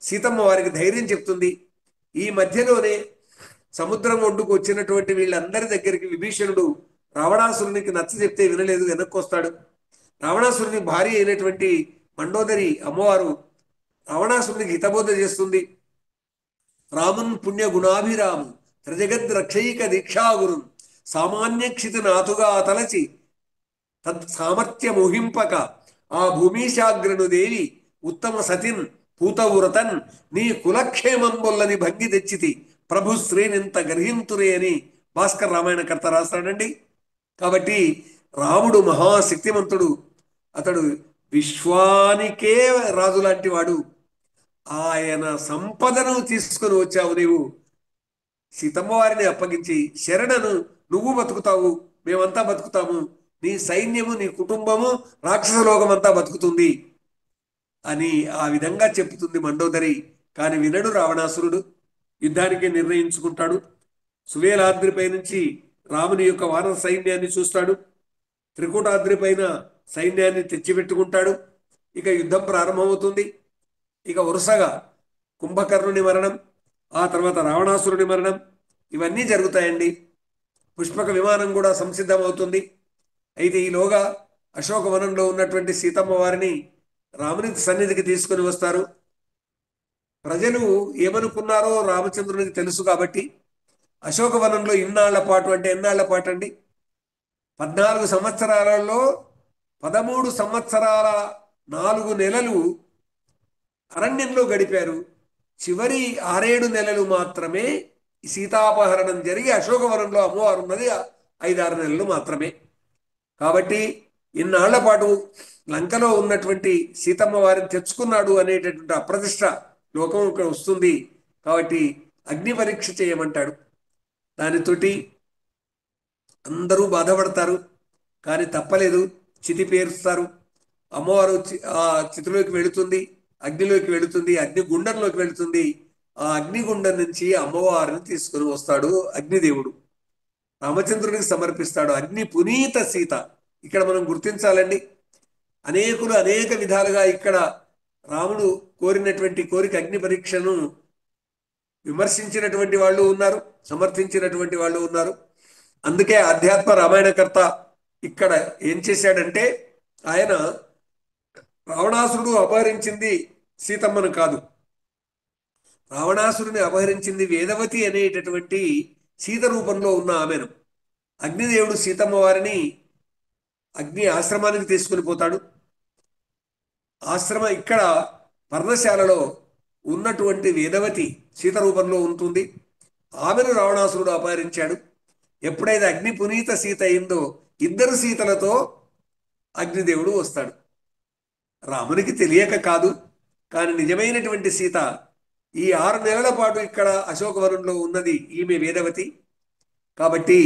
సీతమ్మ వారికి ధైర్యం చెప్తుంది. ఈ మధ్యలోనే సముద్రం ఒడ్డుకు వచ్చినటువంటి వీళ్ళందరి దగ్గరికి విభీషణుడు రావణాసురునికి నచ్చ చెప్తే వినలేదు, వెనక్కి వస్తాడు. రావణాసురుని భార్య అయినటువంటి మండోదరి అమ్మవారు రావణాసురునికి హితబోధ చేస్తుంది. రామున్ పుణ్య గుణాభిరాము త్రిజగద్ రక్షైక దీక్షాగురుం సామాన్యక్షితి నాథుగా తలచి తత్ సామర్థ్యముహింపక ఆ భూమిశాగ్రను దేవి ఉత్తమ సతిన్ పూతవ్రతన్ నీ కులక్షేమంబొల్లని భంగి తెచ్చితి ప్రభు శ్రేనింత గర్హింతురే అని భాస్కర్ రామాయణకర్త రాస్తాడండి. కాబట్టి రాముడు మహాశక్తిమంతుడు, అతడు విశ్వానికే రాజు లాంటి వాడు. ఆయన సంపదను తీసుకుని వచ్చావు నీవు, సీతమ్మ వారిని అప్పగించి శరణను, నువ్వు బతుకుతావు, మేమంతా బతుకుతాము, నీ సైన్యము నీ కుటుంబము రాక్షస లోకమంతా బతుకుతుంది అని ఆ విధంగా చెప్తుంది మండోదరి. కానీ వినడు రావణాసురుడు, యుద్ధానికి నిర్ణయించుకుంటాడు. సువేలాద్రిపై నుంచి రాముని యొక్క వానర సైన్యాన్ని చూస్తాడు. త్రికూటాద్రి పైన సైన్యాన్ని తెచ్చిపెట్టుకుంటాడు. ఇక యుద్ధం ప్రారంభమవుతుంది. ఇక వరుసగా కుంభకర్ణుని మరణం, ఆ తర్వాత రావణాసురుని మరణం, ఇవన్నీ జరుగుతాయండి. పుష్పక విమానం కూడా సంసిద్ధమవుతుంది. అయితే ఈలోగా అశోకవనంలో ఉన్నటువంటి సీతమ్మ వారిని రాముని సన్నిధికి తీసుకుని వస్తారు. ప్రజలు ఏమనుకున్నారో రామచంద్రునికి తెలుసు కాబట్టి అశోకవనంలో ఇన్నాళ్ల పాటు, అంటే ఎన్నాళ్ల పాటు అండి, 14 సంవత్సరాలలో 13 సంవత్సరాల 4 నెలలు అరణ్యంలో గడిపారు. చివరి 6-7 నెలలు మాత్రమే సీతాపహరణం జరిగి అశోకవనంలో అమ్మవారు ఉన్నది 5-6 నెలలు మాత్రమే. కాబట్టి ఇన్నాళ్ల పాటు లంకలో ఉన్నటువంటి సీతమ్మ వారిని తెచ్చుకున్నాడు అనేటటువంటి అప్రతిష్ట లోకం వస్తుంది. కాబట్టి అగ్ని పరీక్ష చేయమంటాడు. దానితోటి అందరూ బాధపడతారు. కానీ తప్పలేదు, చితి పేరుస్తారు. అమ్మవారు ఆ చితిలోకి వెళుతుంది, అగ్నిలోకి వెళుతుంది, అగ్నిగుండంలోకి వెళుతుంది. ఆ అగ్నిగుండం నుంచి అమ్మవారిని తీసుకుని వస్తాడు అగ్నిదేవుడు, రామచంద్రుడికి సమర్పిస్తాడు. అగ్ని పునీత సీత ఇక్కడ మనం గుర్తించాలండి. అనేకులు అనేక విధాలుగా ఇక్కడ రాముడు కోరినటువంటి కోరిక అగ్ని పరీక్షను విమర్శించినటువంటి వాళ్ళు ఉన్నారు, సమర్థించినటువంటి వాళ్ళు ఉన్నారు. అందుకే ఆధ్యాత్మ రామాయణకర్త ఇక్కడ ఏం చేశాడంటే, ఆయన రావణాసురుడు అపహరించింది సీతమ్మను కాదు, రావణాసురుని అపహరించింది వేదవతి అనేటటువంటి సీత రూపంలో ఉన్న ఆమెను. అగ్నిదేవుడు సీతమ్మ వారిని అగ్ని ఆశ్రమానికి తీసుకుని పోతాడు. ఆశ్రమ ఇక్కడ పర్ణశాలలో ఉన్నటువంటి వేదవతి సీత రూపంలో ఉంటుంది. ఆమెను రావణాసురుడు అపహరించాడు. ఎప్పుడైతే అగ్ని పునీత సీత అయిందో 2 సీతలతో అగ్నిదేవుడు వస్తాడు. రామునికి తెలియక కాదు, కానీ నిజమైనటువంటి సీత ఈ 6 నెలల పాటు ఇక్కడ అశోకవనంలో ఉన్నది ఈమె వేదవతి. కాబట్టి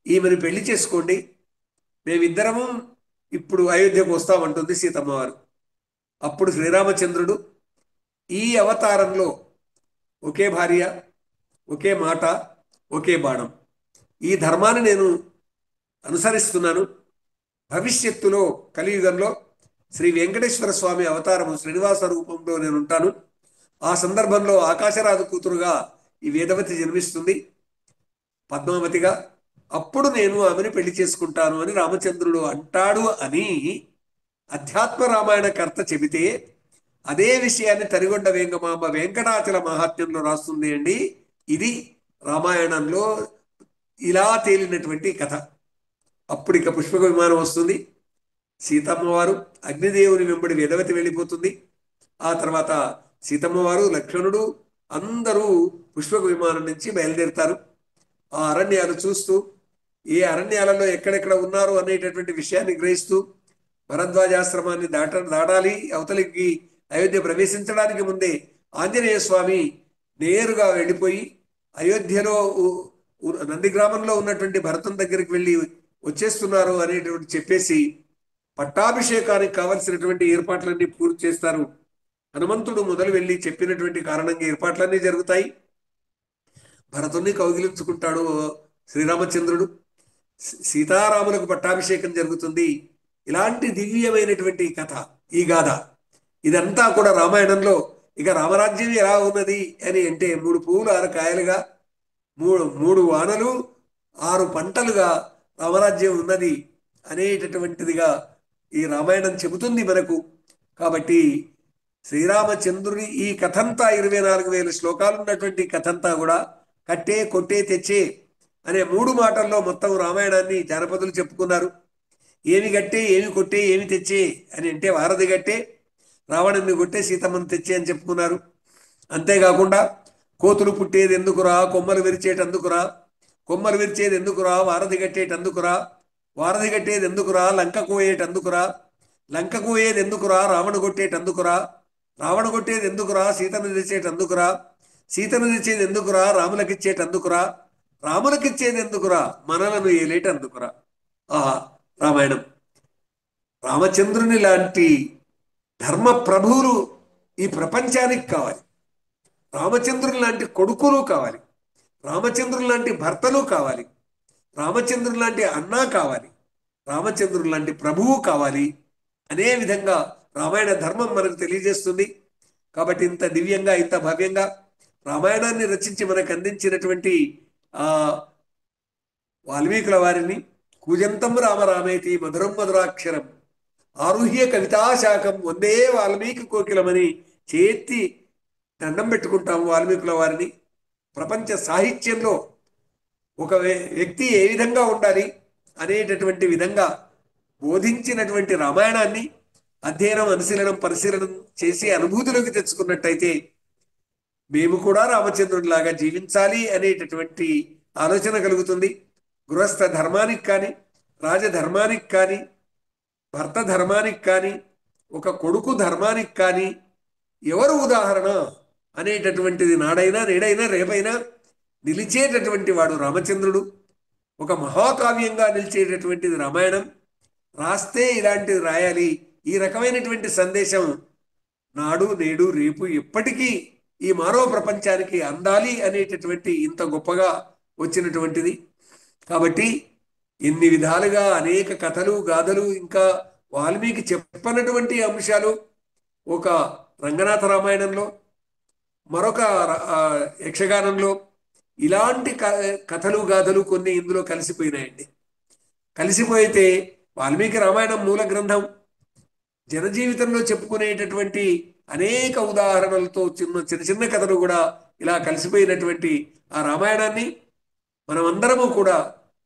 ఈమెను పెళ్లి చేసుకోండి, మేమిద్దరము ఇప్పుడు అయోధ్యకు వస్తామంటుంది సీతమ్మవారు. అప్పుడు శ్రీరామచంద్రుడు ఈ అవతారంలో ఒకే భార్య, ఒకే మాట, ఒకే బాణం, ఈ ధర్మాన్ని నేను అనుసరిస్తున్నాను. భవిష్యత్తులో కలియుగంలో శ్రీ వెంకటేశ్వర స్వామి అవతారము శ్రీనివాస రూపంలో నేను ఉంటాను. ఆ సందర్భంలో ఆకాశరాజు కూతురుగా ఈ వేదవతి జన్మిస్తుంది పద్మావతిగా. అప్పుడు నేను ఆమెను పెళ్లి చేసుకుంటాను అని రామచంద్రుడు అంటాడు అని అధ్యాత్మ రామాయణకర్త చెబితే, అదే విషయాన్ని తరిగొండ వేంగమాంబ వెంకటాచల మహాత్మ్యంలో రాస్తుంది అండి. ఇది రామాయణంలో ఇలా తేలినటువంటి కథ. అప్పుడు ఇక పుష్పక విమానం వస్తుంది. సీతమ్మవారు అగ్నిదేవుని వెంబడి వేదవతి వెళ్ళిపోతుంది. ఆ తర్వాత సీతమ్మవారు, లక్ష్మణుడు అందరూ పుష్పక విమానం నుంచి బయలుదేరుతారు. ఆ అరణ్యాలు చూస్తూ, ఏ అరణ్యాలలో ఎక్కడెక్కడ ఉన్నారు అనేటటువంటి విషయాన్ని గ్రహిస్తూ, భరద్వాజాశ్రమాన్ని దాటాలి, అవతలికి అయోధ్య ప్రవేశించడానికి ముందే ఆంజనేయ స్వామి నేరుగా వెళ్ళిపోయి అయోధ్యలో నందిగ్రామంలో ఉన్నటువంటి భరతం దగ్గరికి వెళ్ళి వచ్చేస్తున్నారు అనేటువంటి చెప్పేసి పట్టాభిషేకానికి కావలసినటువంటి ఏర్పాట్లన్నీ పూర్తి చేస్తారు. హనుమంతుడు మొదలు వెళ్ళి చెప్పినటువంటి కారణంగా ఏర్పాట్లన్నీ జరుగుతాయి. భరతుణ్ణి కౌగిలించుకుంటాడు శ్రీరామచంద్రుడు. సీతారాములకు పట్టాభిషేకం జరుగుతుంది. ఇలాంటి దివ్యమైనటువంటి కథ ఈ గాథ. ఇదంతా కూడా రామాయణంలో. ఇక రామరాజ్యం ఎలా ఉన్నది అని అంటే 3 పువ్వులు 6 కాయలుగా, 3 వానలు 6 పంటలుగా రామరాజ్యం ఉన్నది అనేటటువంటిదిగా ఈ రామాయణం చెబుతుంది మనకు. కాబట్టి శ్రీరామచంద్రుని ఈ కథంతా 24,000 శ్లోకాలు ఉన్నటువంటి కథంతా కూడా కట్టే కొట్టే తెచ్చే అనే 3 మాటల్లో మొత్తం రామాయణాన్ని జానపదులు చెప్పుకున్నారు. ఏమి గట్టే ఏమి కొట్టే ఏమి తెచ్చే అని అంటే వారధి గట్టే, రావణుని కొట్టే, సీతమ్మను తెచ్చే అని చెప్పుకున్నారు. అంతేకాకుండా కోతులు పుట్టేది ఎందుకురా, కొమ్మలు విరిచేటందుకురా, కొమ్మలు విరిచేది ఎందుకురా, వారధి కట్టేటందుకురా, వారధి కట్టేది ఎందుకురా, లంక కోయేటందుకురా, లంక కోయేది ఎందుకురా, రావణు కొట్టేటందుకురా, రావణ కొట్టేది ఎందుకురా, సీతను తెచ్చేటందుకురా, సీతను తెచ్చేది ఎందుకురా, రాములకిచ్చేటందుకురా, రాములకిచ్చేది ఎందుకురా, మనలను ఏలేటందుకురా. ఆహా, రామాయణం. రామచంద్రుని లాంటి ధర్మ ప్రభువులు ఈ ప్రపంచానికి కావాలి. రామచంద్రుని లాంటి కొడుకులు కావాలి. రామచంద్రుని లాంటి భర్తలు కావాలి. రామచంద్రుని లాంటి అన్నా కావాలి. రామచంద్రుని లాంటి ప్రభువు కావాలి. అనే విధంగా రామాయణ ధర్మం మనకు తెలియజేస్తుంది. కాబట్టి ఇంత దివ్యంగా ఇంత భవ్యంగా రామాయణాన్ని రచించి మనకు అందించినటువంటి ఆ వాల్మీకుల వారిని కూజంతం రామ రామేతి మధురం మధురాక్షరం ఆరుహ్య కవితాశాఖం వందే వాల్మీకి కోకిలమని చేతి దండం పెట్టుకుంటాము వాల్మీకుల వారిని. ప్రపంచ సాహిత్యంలో ఒక వ్యక్తి ఏ విధంగా ఉండాలి అనేటటువంటి విధంగా బోధించినటువంటి రామాయణాన్ని అధ్యయనం, అనుశీలనం, పరిశీలనం చేసి అనుభూతిలోకి తెచ్చుకున్నట్టయితే మేము కూడా రామచంద్రుడిలాగా జీవించాలి అనేటటువంటి ఆలోచన కలుగుతుంది. గృహస్థ ధర్మానికి కానీ, రాజధర్మానికి కానీ, భర్త ధర్మానికి కానీ, ఒక కొడుకు ధర్మానికి కానీ ఎవరు ఉదాహరణ అనేటటువంటిది నాడైనా నేడైనా రేపైనా నిలిచేటటువంటి వాడు రామచంద్రుడు. ఒక మహాకావ్యంగా నిలిచేటటువంటిది రామాయణం. రాస్తే ఇలాంటిది రాయాలి, ఈ రకమైనటువంటి సందేశం నాడు నేడు రేపు ఎప్పటికీ ఈ మానవ ప్రపంచానికి అందాలి అనేటటువంటి ఇంత గొప్పగా వచ్చినటువంటిది. కాబట్టి ఎన్ని విధాలుగా అనేక కథలు, గాథలు, ఇంకా వాల్మీకి చెప్పనటువంటి అంశాలు ఒక రంగనాథ రామాయణంలో, మరొక యక్షగానంలో ఇలాంటి కథలు, గాథలు కొన్ని ఇందులో కలిసిపోయినాయండి. కలిసిపోయితే వాల్మీకి రామాయణం మూల గ్రంథం. జనజీవితంలో చెప్పుకునేటటువంటి అనేక ఉదాహరణలతో చిన్న చిన్న కథలు కూడా ఇలా కలిసిపోయినటువంటి ఆ రామాయణాన్ని మనమందరము కూడా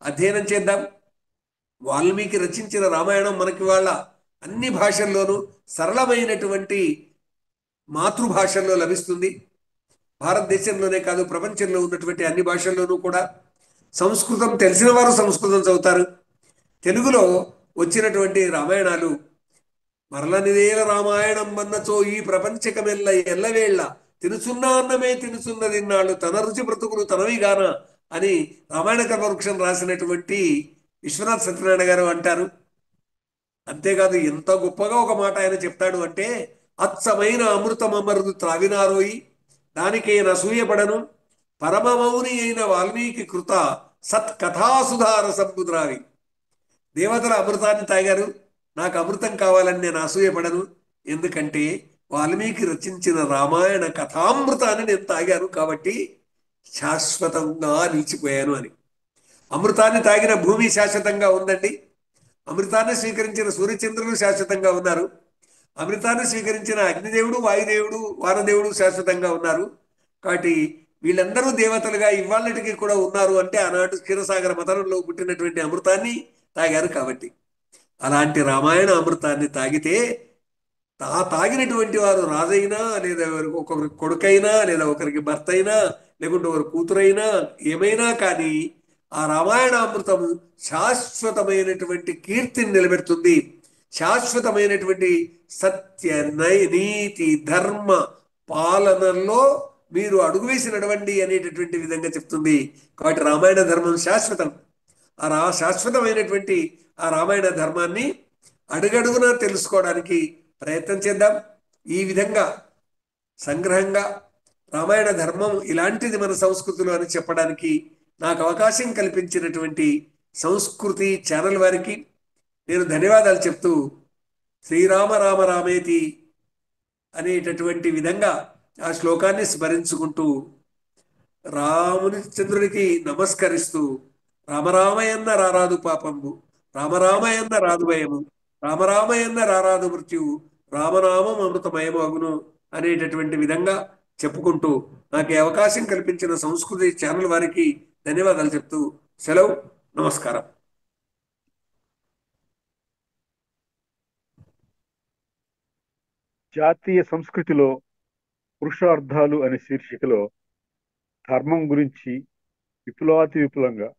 అధ్యయనం చేద్దాం. వాల్మీకి రచించిన రామాయణం మనకి వాళ్ళ అన్ని భాషల్లోనూ సరళమైనటువంటి మాతృభాషల్లో లభిస్తుంది. భారతదేశంలోనే కాదు, ప్రపంచంలో ఉన్నటువంటి అన్ని భాషల్లోనూ కూడా. సంస్కృతం తెలిసిన వారు సంస్కృతం చదువుతారు. తెలుగులో వచ్చినటువంటి రామాయణాలు మరలనిదేల రామాయణం వన్నచో ఈ ప్రపంచకమెల్ల ఎల్లవేళ్ళ తినుచున్న అన్నమే తినుచున్నది నాళ్ళు తన రుచి బ్రతుకులు తనవిగాన అని రామాయణ కల్పవృక్షం రాసినటువంటి విశ్వనాథ్ సత్యనారాయణ గారు అంటారు. అంతేకాదు, ఎంత గొప్పగా ఒక మాట ఆయన చెప్తాడు అంటే, అచ్చమైన అమృతమమరుదు త్రావినారోయి దానికే నసూయపడను పరమమౌని అయిన వాల్మీకి కృత సత్కథాసుధార సంబుద్రావి. దేవతల అమృతాన్ని తాగారు, నాకు అమృతం కావాలని నేను అసూయపడను, ఎందుకంటే వాల్మీకి రచించిన రామాయణ కథామృతాన్ని నేను తాగాను కాబట్టి శాశ్వతంగా నిలిచిపోయాను అని. అమృతాన్ని తాగిన భూమి శాశ్వతంగా ఉందండి. అమృతాన్ని స్వీకరించిన సూర్యచంద్రులు శాశ్వతంగా ఉన్నారు. అమృతాన్ని స్వీకరించిన అగ్నిదేవుడు, వాయుదేవుడు, వానదేవుడు శాశ్వతంగా ఉన్నారు. కాబట్టి వీళ్ళందరూ దేవతలుగా ఇవాళటికి కూడా ఉన్నారు అంటే ఆనాడు క్షీరసాగర మథనంలో పుట్టినటువంటి అమృతాన్ని తాగారు కాబట్టి. అలాంటి రామాయణ అమృతాన్ని తాగితే తాగినటువంటి వారు రాజైనా, లేదా ఒకరికి కొడుకైనా, లేదా ఒకరికి భర్త అయినా, లేకుంటే ఒకరి కూతురైనా, ఏమైనా కానీ ఆ రామాయణామృతము శాశ్వతమైనటువంటి కీర్తిని నిలబెడుతుంది. శాశ్వతమైనటువంటి సత్య, నీతి, ధర్మ పాలనలో మీరు అడుగు వేసి నడవండి అనేటటువంటి విధంగా చెప్తుంది. కాబట్టి రామాయణ ధర్మం శాశ్వతం. శాశ్వతమైనటువంటి ఆ రామాయణ ధర్మాన్ని అడుగడుగునా తెలుసుకోవడానికి ప్రయత్నం చేద్దాం. ఈ విధంగా సంగ్రహంగా రామాయణ ధర్మం ఇలాంటిది మన సంస్కృతిలో అని చెప్పడానికి నాకు అవకాశం కల్పించినటువంటి సంస్కృతి ఛానల్ వారికి నేను ధన్యవాదాలు చెప్తూ, శ్రీరామ రామ రామేతి అనేటటువంటి విధంగా ఆ శ్లోకాన్ని స్మరించుకుంటూ రాముని చంద్రుడికి నమస్కరిస్తూ, రామరామయన్న రారాదు పాపంబు, రామరామయన్న రాదు భయము, రామరామయన్న రారాదు మృత్యువు, రామనామం అమృతమయం అగును అనేటటువంటి విధంగా చెప్పుకుంటూ నాకు ఈ అవకాశం కల్పించిన సంస్కృతి ఛానల్ వారికి ధన్యవాదాలు చెప్తూ సెలవు. నమస్కారం. జాతీయ సంస్కృతిలో పురుషార్థాలు అనే శీర్షికలో ధర్మం గురించి విపులాతి విపులంగా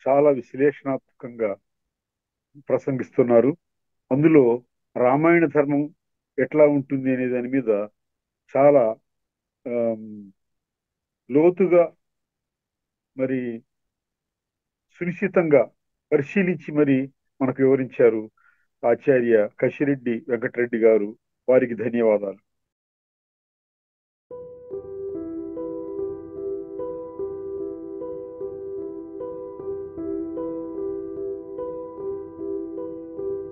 చాలా విశ్లేషణాత్మకంగా ప్రసంగిస్తున్నారు. అందులో రామాయణ ధర్మం ఎట్లా ఉంటుంది అనే దాని మీద చాలా ఆమ్, లోతుగా మరి సునిశ్చితంగా పరిశీలించి మరి మనకు వివరించారు ఆచార్య కశిరెడ్డి వెంకటరెడ్డి గారు. వారికి ధన్యవాదాలు.